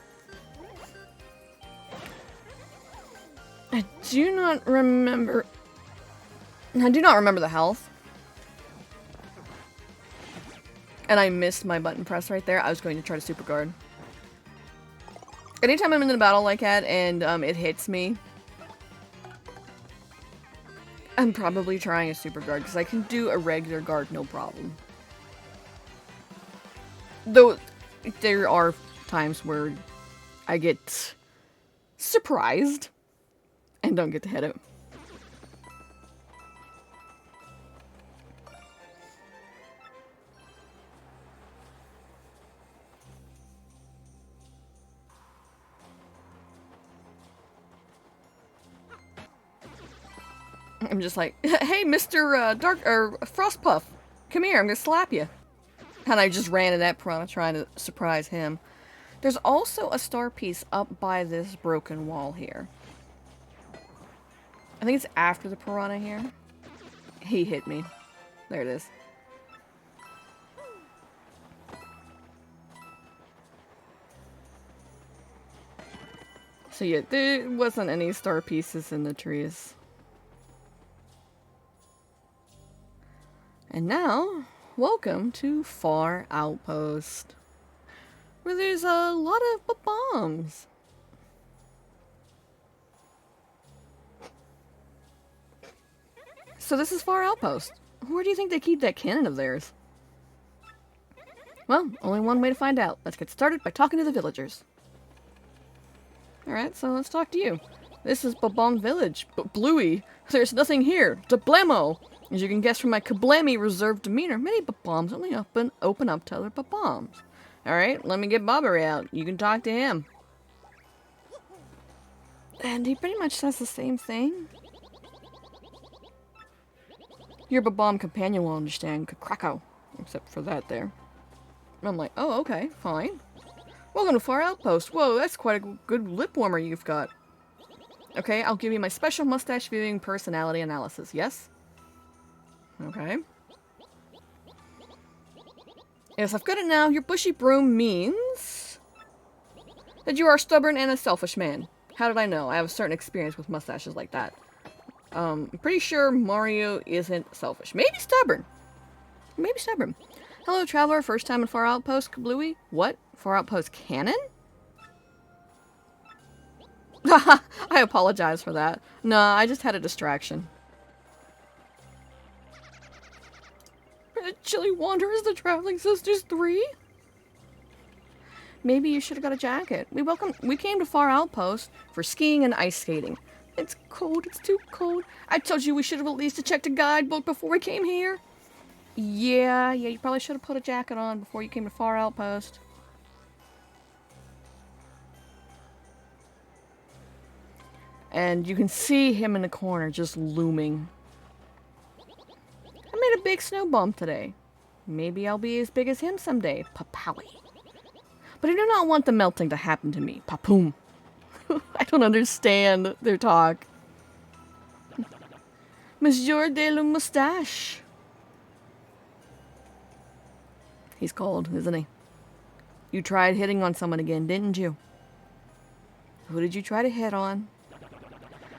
I do not remember the health. And I missed my button press right there. I was going to try to super guard. Anytime I'm in a battle like that and it hits me, I'm probably trying a super guard because I can do a regular guard no problem. Though there are times where I get surprised and don't get to hit it. I'm just like, hey, Mr. Frostpuff, come here, I'm gonna slap you. And I just ran at that piranha trying to surprise him. There's also a star piece up by this broken wall here. I think it's after the piranha here. He hit me. There it is. So yeah, there wasn't any star pieces in the trees. And now, welcome to Far Outpost, where there's a lot of bombs. So this is Far Outpost. Where do you think they keep that cannon of theirs? Well, only one way to find out. Let's get started by talking to the villagers. Alright, so let's talk to you. This is Babom Village, but Bluey, there's nothing here. Dablemo! As you can guess from my kablammy reserved demeanor, many Baboms only open up to other Baboms. Alright, let me get Bobbery out. You can talk to him. And he pretty much says the same thing. Your Babom companion will understand Kakrako, except for that there. I'm like, oh, okay, fine. Welcome to Far Outpost. Whoa, that's quite a good lip warmer you've got. Okay, I'll give you my special mustache viewing personality analysis, yes? Okay. Yes, I've got it now. Your bushy broom means that you are stubborn and a selfish man. How did I know? I have a certain experience with mustaches like that. I'm pretty sure Mario isn't selfish. Maybe stubborn. Maybe stubborn. Hello, traveler. First time in Far Outpost, Kablooey? What? Far Outpost canon? I apologize for that. Nah, I just had a distraction. Chilly Wanderers, the Traveling Sisters 3? Maybe you should have got a jacket. We came to Far Outpost for skiing and ice skating. It's cold, it's too cold. I told you we should have at least checked a guidebook before we came here. Yeah, you probably should have put a jacket on before you came to Far Outpost. And you can see him in the corner just looming. I made a big snow bomb today. Maybe I'll be as big as him someday, Papowie. But I do not want the melting to happen to me, Papoom. I don't understand their talk. Monsieur de la Moustache. He's cold, isn't he? You tried hitting on someone again, didn't you? Who did you try to hit on?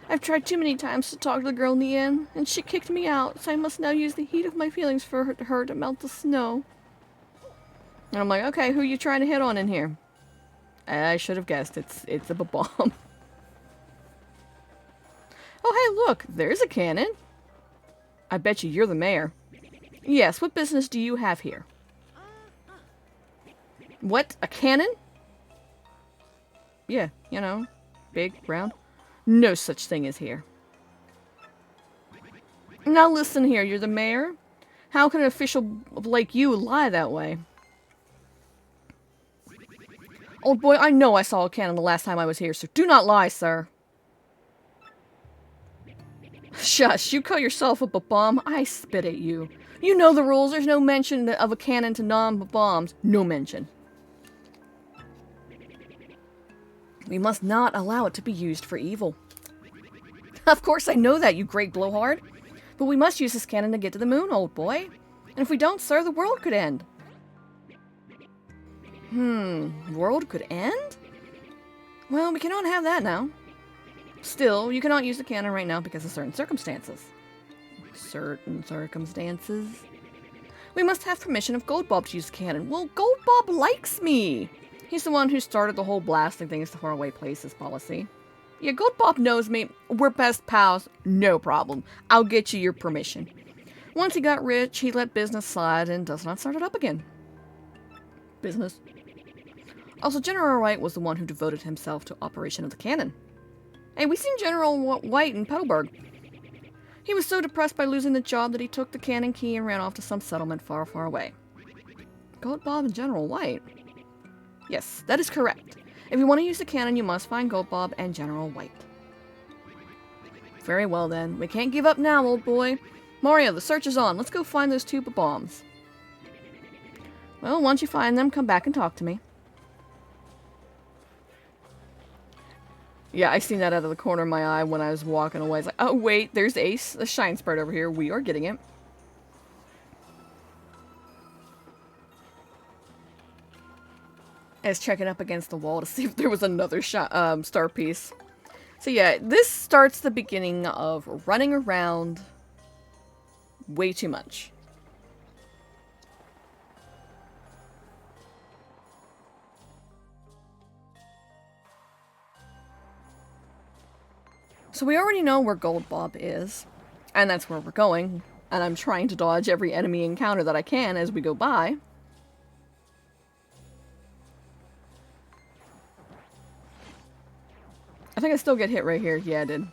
I've tried too many times to talk to the girl in the inn, and she kicked me out, so I must now use the heat of my feelings for her to melt the snow. And I'm like, okay, who are you trying to hit on in here? I should have guessed. It's a Babom. Oh, hey, look, there's a cannon. I bet you're the mayor. Yes, what business do you have here? What? A cannon? Yeah, you know, big, round. No such thing as here. Now listen here, you're the mayor? How can an official like you lie that way? Old boy, I know I saw a cannon the last time I was here, so do not lie, sir. Shush, you call yourself a Babom, I spit at you. You know the rules, there's no mention of a cannon to non-Baboms. No mention. We must not allow it to be used for evil. Of course I know that, you great blowhard. But we must use this cannon to get to the moon, old boy. And if we don't, sir, the world could end. World could end? Well, we cannot have that now. Still, you cannot use the cannon right now because of certain circumstances. Certain circumstances? We must have permission of Goldbob to use the cannon. Well, Goldbob likes me. He's the one who started the whole blasting things to faraway places policy. Yeah, Goldbob knows me. We're best pals. No problem. I'll get you your permission. Once he got rich, he let business slide and does not start it up again. Business. Also, General White was the one who devoted himself to operation of the cannon. Hey, we seen General White in Petalburg. He was so depressed by losing the job that he took the cannon key and ran off to some settlement far, far away. Goldbob and General White? Yes, that is correct. If you want to use the cannon, you must find Goldbob and General White. Very well then. We can't give up now, old boy. Mario, the search is on. Let's go find those two Baboms. Well, once you find them, come back and talk to me. Yeah, I seen that out of the corner of my eye when I was walking away. It's like, oh wait, there's Ace, the shine sprite over here. We are getting it. I was checking up against the wall to see if there was another star piece. So yeah, this starts the beginning of running around way too much. So we already know where Goldbob is. And that's where we're going. And I'm trying to dodge every enemy encounter that I can as we go by. I think I still get hit right here. Yeah, I did.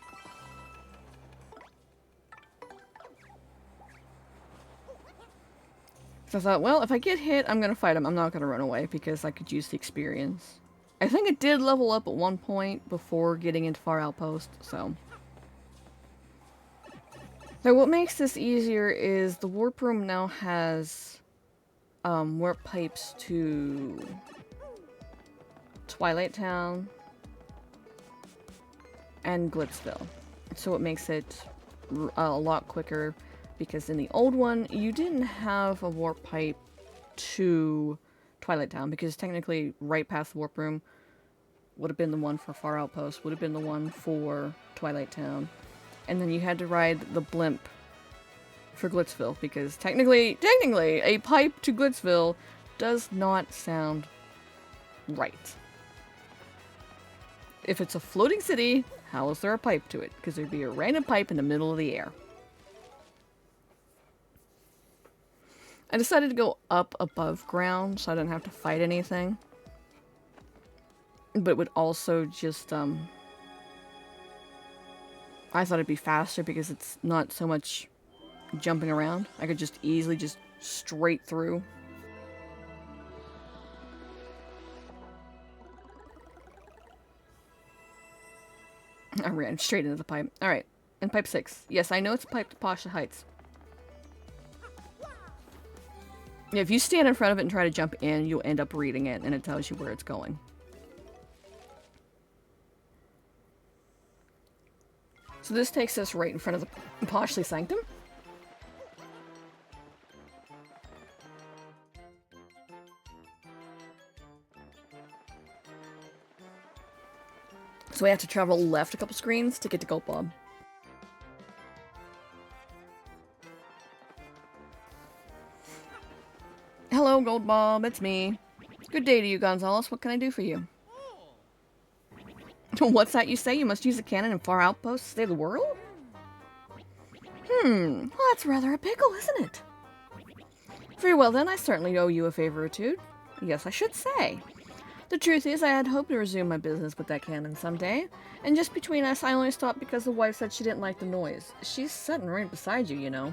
So I thought, well, if I get hit, I'm gonna fight him. I'm not gonna run away because I could use the experience. I think it did level up at one point before getting into Far Outpost, so. Now what makes this easier is the warp room now has warp pipes to Twilight Town and Glitzville. So it makes it a lot quicker, because in the old one, you didn't have a warp pipe to Twilight Town, because technically right past the warp room would have been the one for Far Outpost, would have been the one for Twilight Town. And then you had to ride the blimp for Glitzville, because technically, a pipe to Glitzville does not sound right. If it's a floating city, how is there a pipe to it? Because there'd be a random pipe in the middle of the air. I decided to go up above ground so I didn't have to fight anything. But it would also just, I thought it'd be faster because it's not so much jumping around. I could just easily just straight through. I ran straight into the pipe. Alright, and pipe 6. Yes, I know it's a pipe to Pasha Heights. Yeah, if you stand in front of it and try to jump in, you'll end up reading it, and it tells you where it's going. So this takes us right in front of the Poshley Sanctum. So we have to travel left a couple screens to get to Goat Bob. Hello, Gold Bob, it's me. Good day to you, Gonzalez. What can I do for you? What's that you say? You must use a cannon in Far Outpost to save the world? Well, that's rather a pickle, isn't it? Very well then, I certainly owe you a favor or two. Yes, I should say. The truth is, I had hoped to resume my business with that cannon someday, and just between us, I only stopped because the wife said she didn't like the noise. She's sitting right beside you, you know.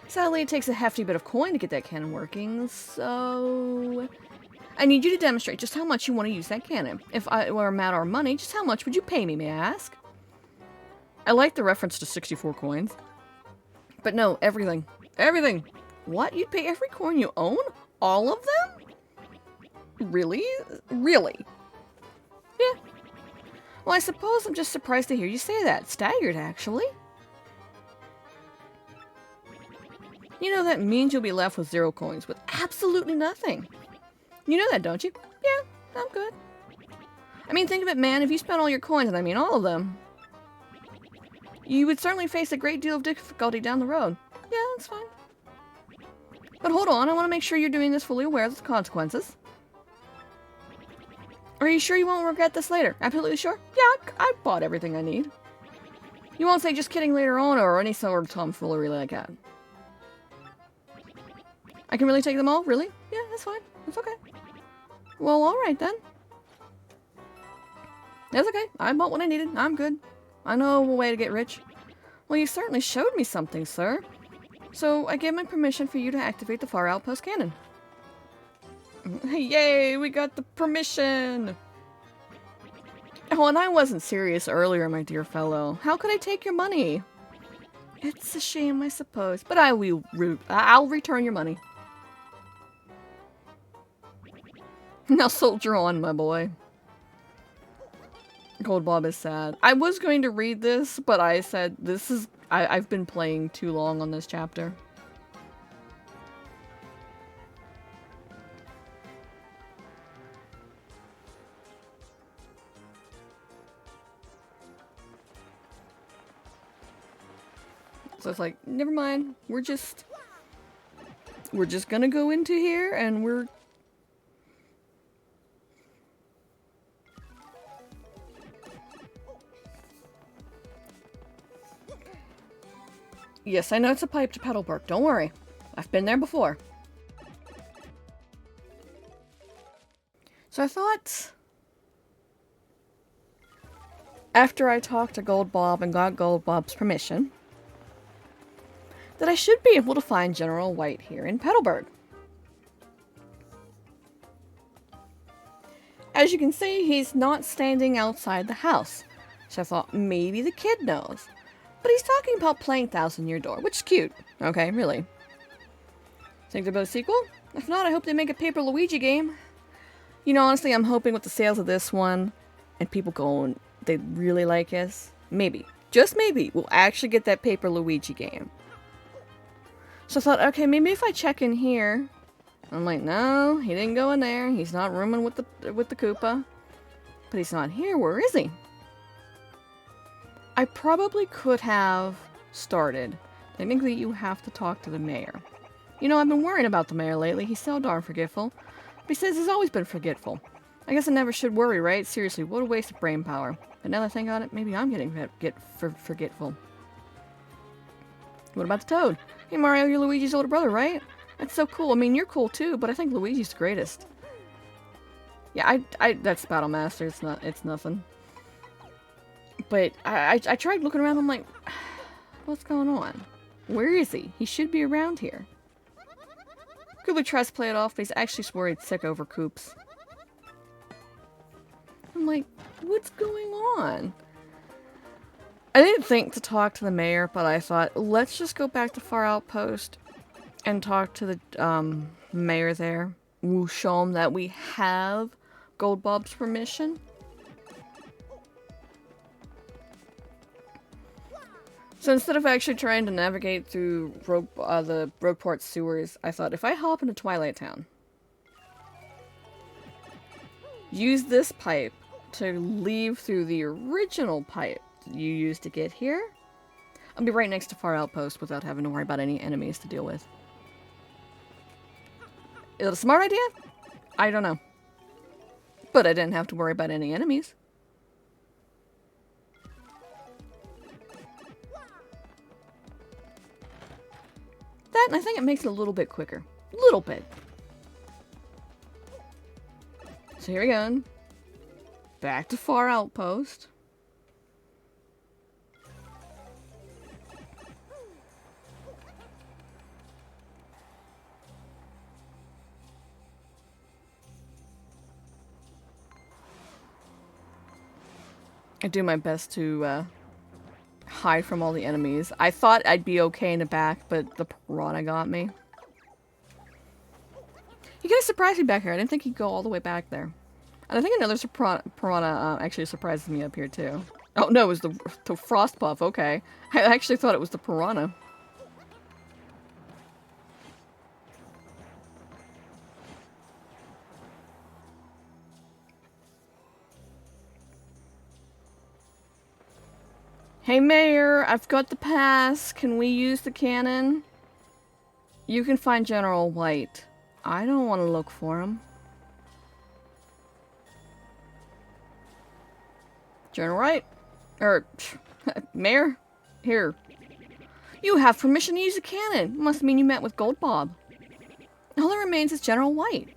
Sadly, it takes a hefty bit of coin to get that cannon working, so... I need you to demonstrate just how much you want to use that cannon. If I were a matter of money, just how much would you pay me, may I ask? I like the reference to 64 coins. But no, everything. Everything! What? You'd pay every coin you own? All of them? Really? Really? Yeah. Well, I suppose I'm just surprised to hear you say that. Staggered, actually. You know that means you'll be left with 0 coins, with absolutely nothing. You know that, don't you? Yeah, I'm good. I mean, think of it, man. If you spent all your coins, and I mean all of them, you would certainly face a great deal of difficulty down the road. Yeah, that's fine. But hold on, I want to make sure you're doing this fully aware of the consequences. Are you sure you won't regret this later? Absolutely sure? Yeah, I bought everything I need. You won't say just kidding later on or any sort of tomfoolery like that. I can really take them all? Really? Yeah, that's fine. That's okay. Well, alright then. That's okay. I bought what I needed. I'm good. I know a way to get rich. Well, you certainly showed me something, sir. So, I gave my permission for you to activate the Far Outpost cannon. Yay! We got the permission! Oh, and I wasn't serious earlier, my dear fellow. How could I take your money? It's a shame, I suppose. But I'll return your money. Now soldier on, my boy. Gold Bob is sad. I was going to read this, but I said I've been playing too long on this chapter. So it's like, never mind. We're just gonna go into here and we're... Yes, I know it's a pipe to Petalburg. Don't worry. I've been there before. So I thought, after I talked to Gold Bob and got Gold Bob's permission, that I should be able to find General White here in Petalburg. As you can see, he's not standing outside the house. So I thought maybe the kid knows. But he's talking about playing Thousand Year Door, which is cute. Okay, really. Think they're both sequel? If not, I hope they make a Paper Luigi game. You know, honestly, I'm hoping with the sales of this one, and people going, they really like this, maybe, just maybe, we'll actually get that Paper Luigi game. So I thought, okay, maybe if I check in here. I'm like, no, he didn't go in there. He's not rooming with the Koopa. But he's not here. Where is he? I probably could have started. Technically, you have to talk to the mayor. You know, I've been worrying about the mayor lately. He's so darn forgetful. But he says he's always been forgetful. I guess I never should worry, right? Seriously, what a waste of brain power. But now that I think on it, maybe I'm getting forgetful. What about the Toad? Hey Mario, you're Luigi's older brother, right? That's so cool. I mean, you're cool too, but I think Luigi's the greatest. Yeah, that's Battle Master. It's nothing. But I tried looking around. I'm like, what's going on? Where is he? He should be around here. Koopa tries to play it off, but he's actually worried sick over Koops. I'm like, what's going on? I didn't think to talk to the mayor, but I thought, let's just go back to Far Outpost and talk to the mayor there. We'll show him that we have Gold Bob's permission. So instead of actually trying to navigate through the Rogueport sewers, I thought if I hop into Twilight Town, use this pipe to leave through the original pipe you used to get here, I'll be right next to Far Outpost without having to worry about any enemies to deal with. Is it a smart idea? I don't know. But I didn't have to worry about any enemies. That, and I think it makes it a little bit quicker. A little bit. So here we go. Back to Far Outpost. I do my best to hide from all the enemies. I thought I'd be okay in the back, but the piranha got me. He kind of surprised me back here. I didn't think he'd go all the way back there. And I think another piranha actually surprises me up here too. Oh no, it was the frost puff. Okay. I actually thought it was the piranha. Hey Mayor, I've got the pass. Can we use the cannon? You can find General White. I don't want to look for him. General White? Mayor? Here. You have permission to use a cannon. Must mean you met with Gold Bob. All that remains is General White.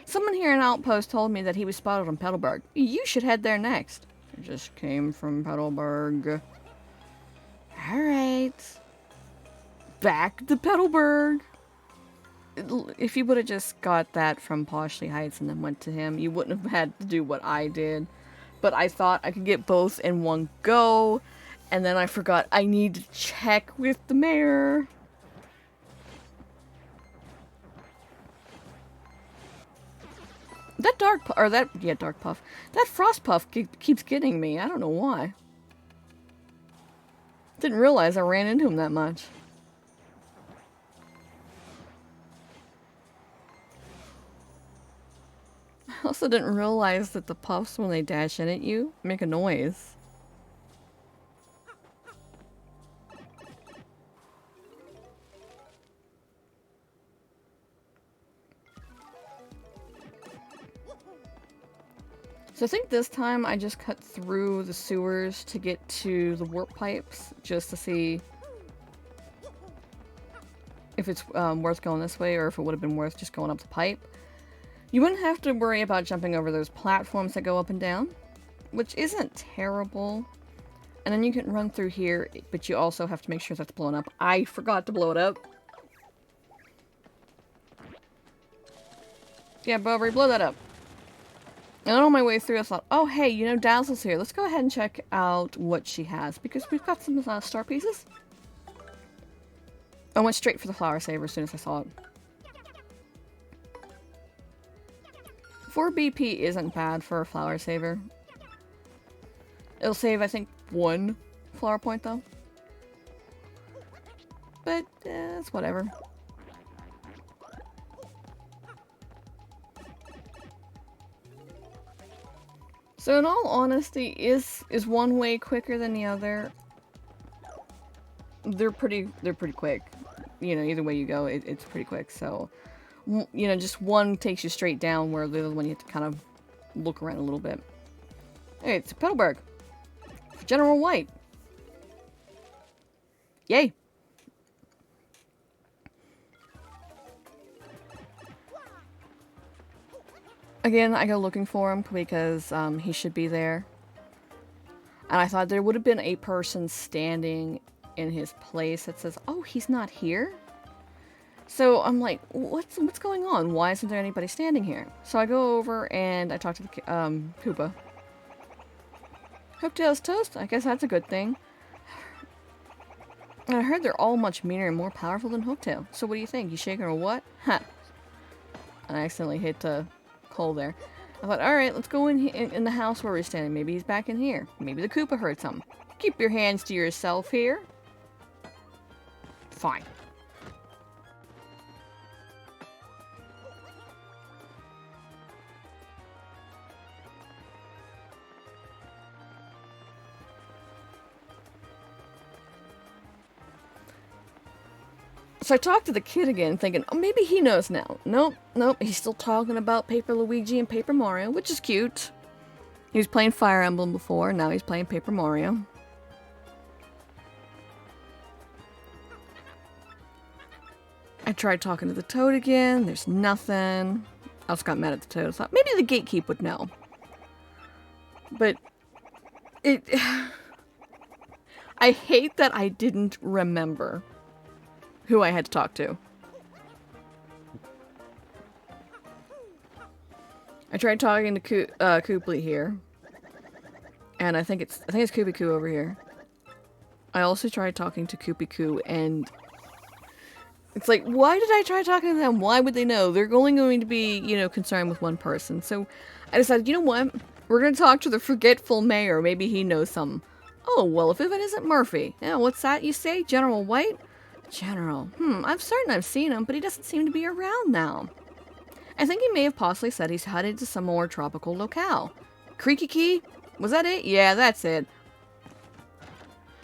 Someone here in Outpost told me that he was spotted on Petalburg. You should head there next. I just came from Petalburg. Alright. Back to Petalburg. If you would have just got that from Poshley Heights and then went to him, you wouldn't have had to do what I did. But I thought I could get both in one go. And then I forgot I need to check with the mayor. That dark puff. That frost puff keeps getting me. I don't know why. Didn't realize I ran into him that much. I also didn't realize that the puffs, when they dash in at you, make a noise. So I think this time I just cut through the sewers to get to the warp pipes, just to see if it's worth going this way or if it would have been worth just going up the pipe. You wouldn't have to worry about jumping over those platforms that go up and down, which isn't terrible. And then you can run through here, but you also have to make sure that's blown up. I forgot to blow it up. Yeah, Bovary, blow that up. And on my way through, I thought, oh, hey, you know, Dazzle's here. Let's go ahead and check out what she has, because we've got some star pieces. I went straight for the flower saver as soon as I saw it. 4 BP isn't bad for a flower saver. It'll save, I think, 1 flower point, though. But, it's whatever. So in all honesty, is one way quicker than the other? They're pretty quick. You know, either way you go, it's pretty quick. So, you know, just one takes you straight down, where the other one you have to kind of look around a little bit. Hey, it's a Petalburg. For General White. Yay. Again, I go looking for him because he should be there. And I thought there would have been a person standing in his place that says, oh, he's not here? So I'm like, what's going on? Why isn't there anybody standing here? So I go over and I talk to the Koopa. Hooktail's toast? I guess that's a good thing. And I heard they're all much meaner and more powerful than Hooktail. So what do you think? You shaking or what? Ha! And I accidentally hit Cole there. I thought, alright, let's go in the house where we're standing. Maybe he's back in here. Maybe the Koopa heard something. Keep your hands to yourself here. Fine. So I talked to the kid again, thinking, oh, maybe he knows now. Nope, he's still talking about Paper Luigi and Paper Mario, which is cute. He was playing Fire Emblem before, now he's playing Paper Mario. I tried talking to the Toad again, there's nothing. I also got mad at the Toad. I thought, maybe the Gatekeep would know. But, I hate that I didn't remember who I had to talk to. I tried talking to Kooply here. And I think it's Koopy Koo over here. I also tried talking to Koopy Koo, and it's like, why did I try talking to them? Why would they know? They're only going to be, you know, concerned with one person. So I decided, you know what? We're going to talk to the forgetful mayor. Maybe he knows something. Oh, well, if it isn't Murphy. Yeah, what's that you say? General White? General. I'm certain I've seen him, but he doesn't seem to be around now. I think he may have possibly said he's headed to some more tropical locale. Creaky Key? Was that it? Yeah, that's it.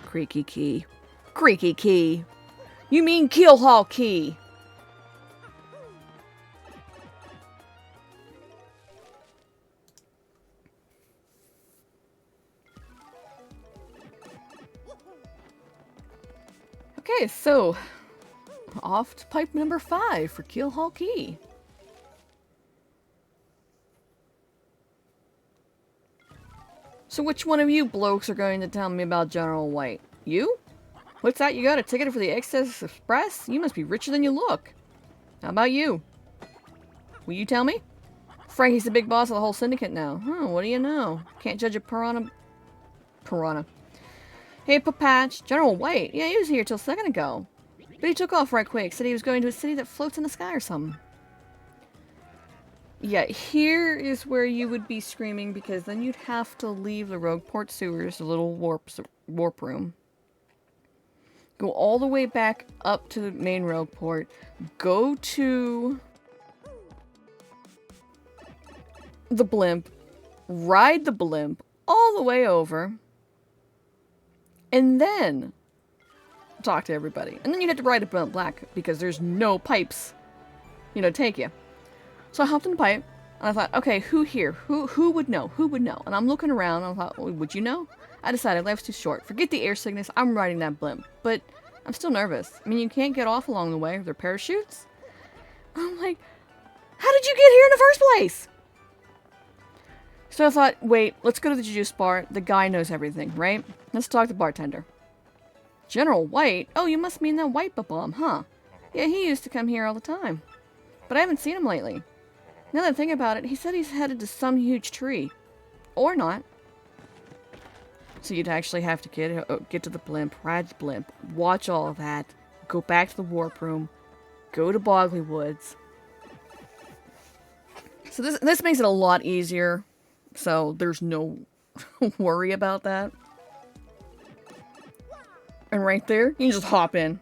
Creaky Key. Creaky Key. You mean Keelhaul Key. Okay, so off to pipe number 5 for Keelhaul Key. So which one of you blokes are going to tell me about General White? You? What's that? You got a ticket for the Excess Express? You must be richer than you look. How about you? Will you tell me? Frankie's the big boss of the whole syndicate now. Huh, what do you know? Can't judge a piranha. Hey, Papatch. General White. Yeah, he was here till a second ago. But he took off right quick. Said he was going to a city that floats in the sky or something. Yeah, here is where you would be screaming, because then you'd have to leave the Rogueport sewers, the little warp room. Go all the way back up to the main Rogueport. Go to the blimp. Ride the blimp all the way over. And then talk to everybody. And then you'd have to ride a blimp back, because there's no pipes, you know, take you. So I hopped in the pipe, and I thought, okay, who here? Who would know? Who would know? And I'm looking around, and I thought, well, would you know? I decided life's too short. Forget the air sickness. I'm riding that blimp. But I'm still nervous. I mean, you can't get off along the way. Are there parachutes? I'm like, how did you get here in the first place? So I thought, wait, let's go to the juice bar. The guy knows everything, right? Let's talk to the bartender. General White? Oh, you must mean that white bomb, huh? Yeah, he used to come here all the time. But I haven't seen him lately. Now that I think about it, he said he's headed to some huge tree. Or not. So you'd actually have to get to the blimp, ride the blimp, watch all of that, go back to the warp room, go to Bogley Woods. So this makes it a lot easier. So there's no worry about that. And right there, you can just hop in.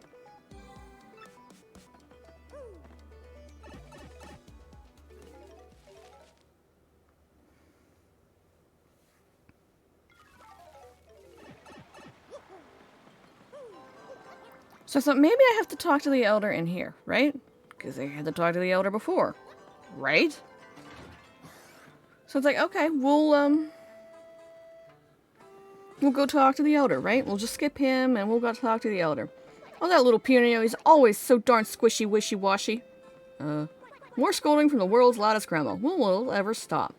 So I thought maybe I have to talk to the elder in here, right? Because I had to talk to the elder before, right? So it's like, okay, we'll go talk to the elder, right? We'll just skip him and we'll go talk to the elder. Oh, that little Punio, he's always so darn squishy, wishy-washy. More scolding from the world's loudest grandma. When will it ever stop?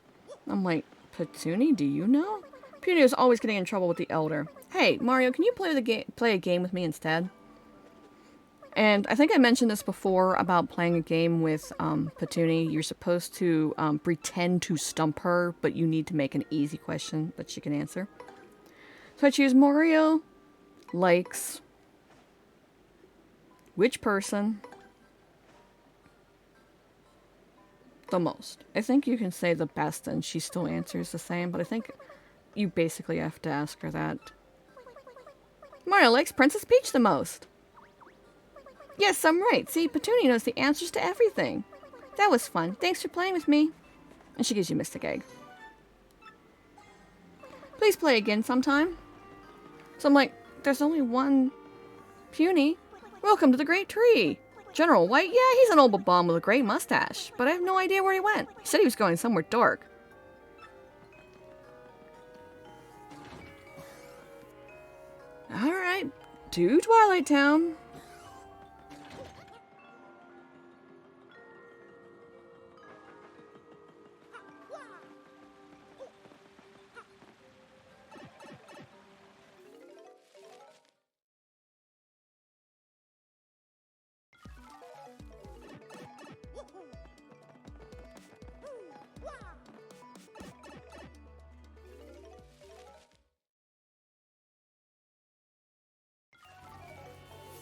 I'm like, Petunia, do you know? Punio's always getting in trouble with the elder. Hey, Mario, can you play a game with me instead? And I think I mentioned this before about playing a game with Petunia. You're supposed to pretend to stump her, but you need to make an easy question that she can answer. So I choose Mario likes which person the most. I think you can say the best and she still answers the same, but I think you basically have to ask her that. Mario likes Princess Peach the most. Yes, I'm right. See, Petunia knows the answers to everything. That was fun. Thanks for playing with me. And she gives you Mystic Egg. Please play again sometime. So I'm like, there's only one Puny. Welcome to the Great Tree. General White? Yeah, he's an old bum with a great mustache. But I have no idea where he went. He said he was going somewhere dark. Alright, to Twilight Town.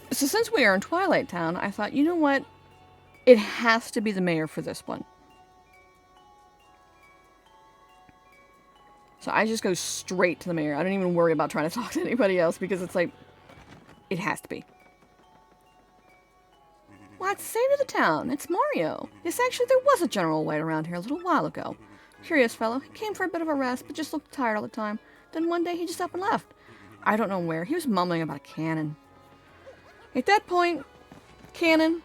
So since we are in Twilight Town, I thought, you know what? It has to be the mayor for this one. So I just go straight to the mayor. I don't even worry about trying to talk to anybody else because it's like, it has to be. What's the same to the town? It's Mario. Yes, actually, there was a General White around here a little while ago. Curious fellow. He came for a bit of a rest, but just looked tired all the time. Then one day he just up and left. I don't know where. He was mumbling about a cannon. At that point, Cannon,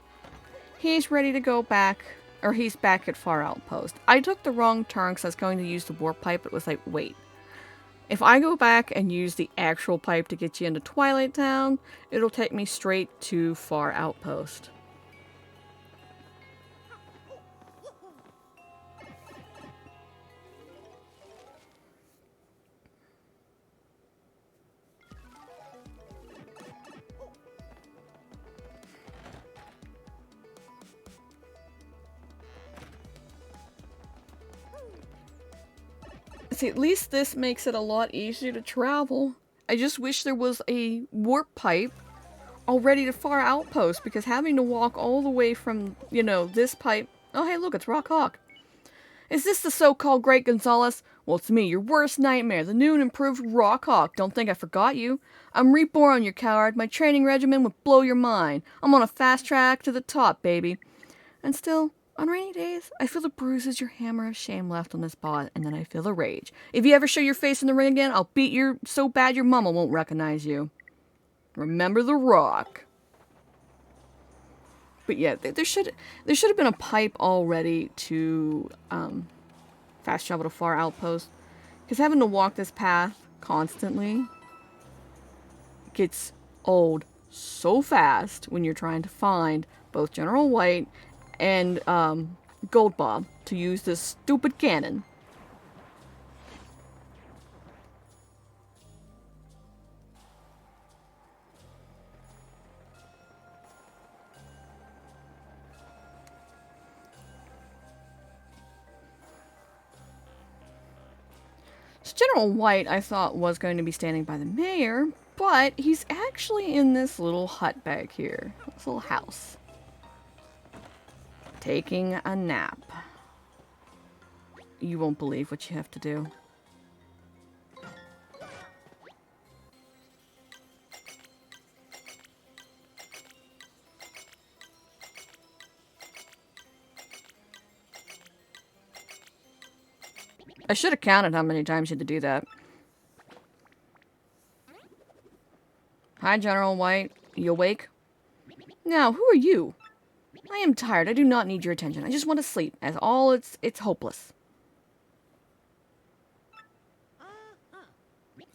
he's ready to go back, or he's back at Far Outpost. I took the wrong turn because I was going to use the warp pipe. It was like, wait. If I go back and use the actual pipe to get you into Twilight Town, it'll take me straight to Far Outpost. See, at least this makes it a lot easier to travel. I just wish there was a warp pipe already to Far Outpost, because having to walk all the way from, you know, this pipe... Oh, hey, look, it's Rock Hawk. Is this the so-called Great Gonzalez? Well, it's me, your worst nightmare, the new and improved Rock Hawk. Don't think I forgot you. I'm reborn, you coward. My training regimen would blow your mind. I'm on a fast track to the top, baby. And still... on rainy days, I feel the bruises your hammer of shame left on this bot, and then I feel the rage. If you ever show your face in the ring again, I'll beat you so bad your mama won't recognize you. Remember the Rock. But yeah, there should have been a pipe already to fast travel to Far Outpost. Because having to walk this path constantly gets old so fast when you're trying to find both General White and Gold Bob to use this stupid cannon. So General White, I thought, was going to be standing by the mayor, but he's actually in this little hut back here. This little house. Taking a nap. You won't believe what you have to do. I should have counted how many times you had to do that. Hi, General White. You awake? Now, who are you? I am tired. I do not need your attention. I just want to sleep. As all it's hopeless.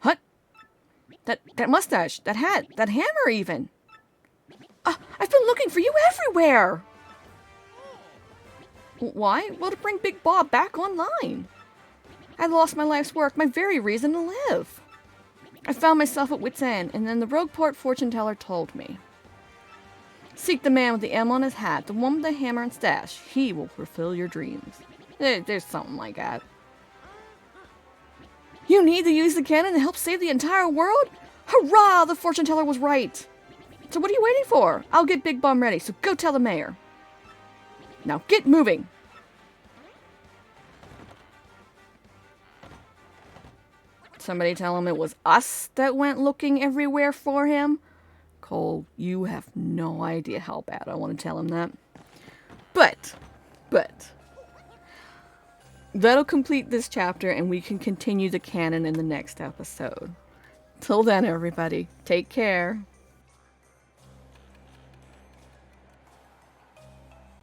What? That mustache, that hat, that hammer even. I've been looking for you everywhere. Why? Well, to bring Big Bob back online. I lost my life's work, my very reason to live. I found myself at wit's end, and then the Rogueport fortune teller told me. Seek the man with the M on his hat, the one with the hammer and stash. He will fulfill your dreams. There's something like that. You need to use the cannon to help save the entire world? Hurrah! The fortune teller was right. So what are you waiting for? I'll get Big Bum ready, so go tell the mayor. Now get moving. Somebody tell him it was us that went looking everywhere for him. Cole, you have no idea how bad I want to tell him that. But, that'll complete this chapter and we can continue the canon in the next episode. Till then, everybody, take care.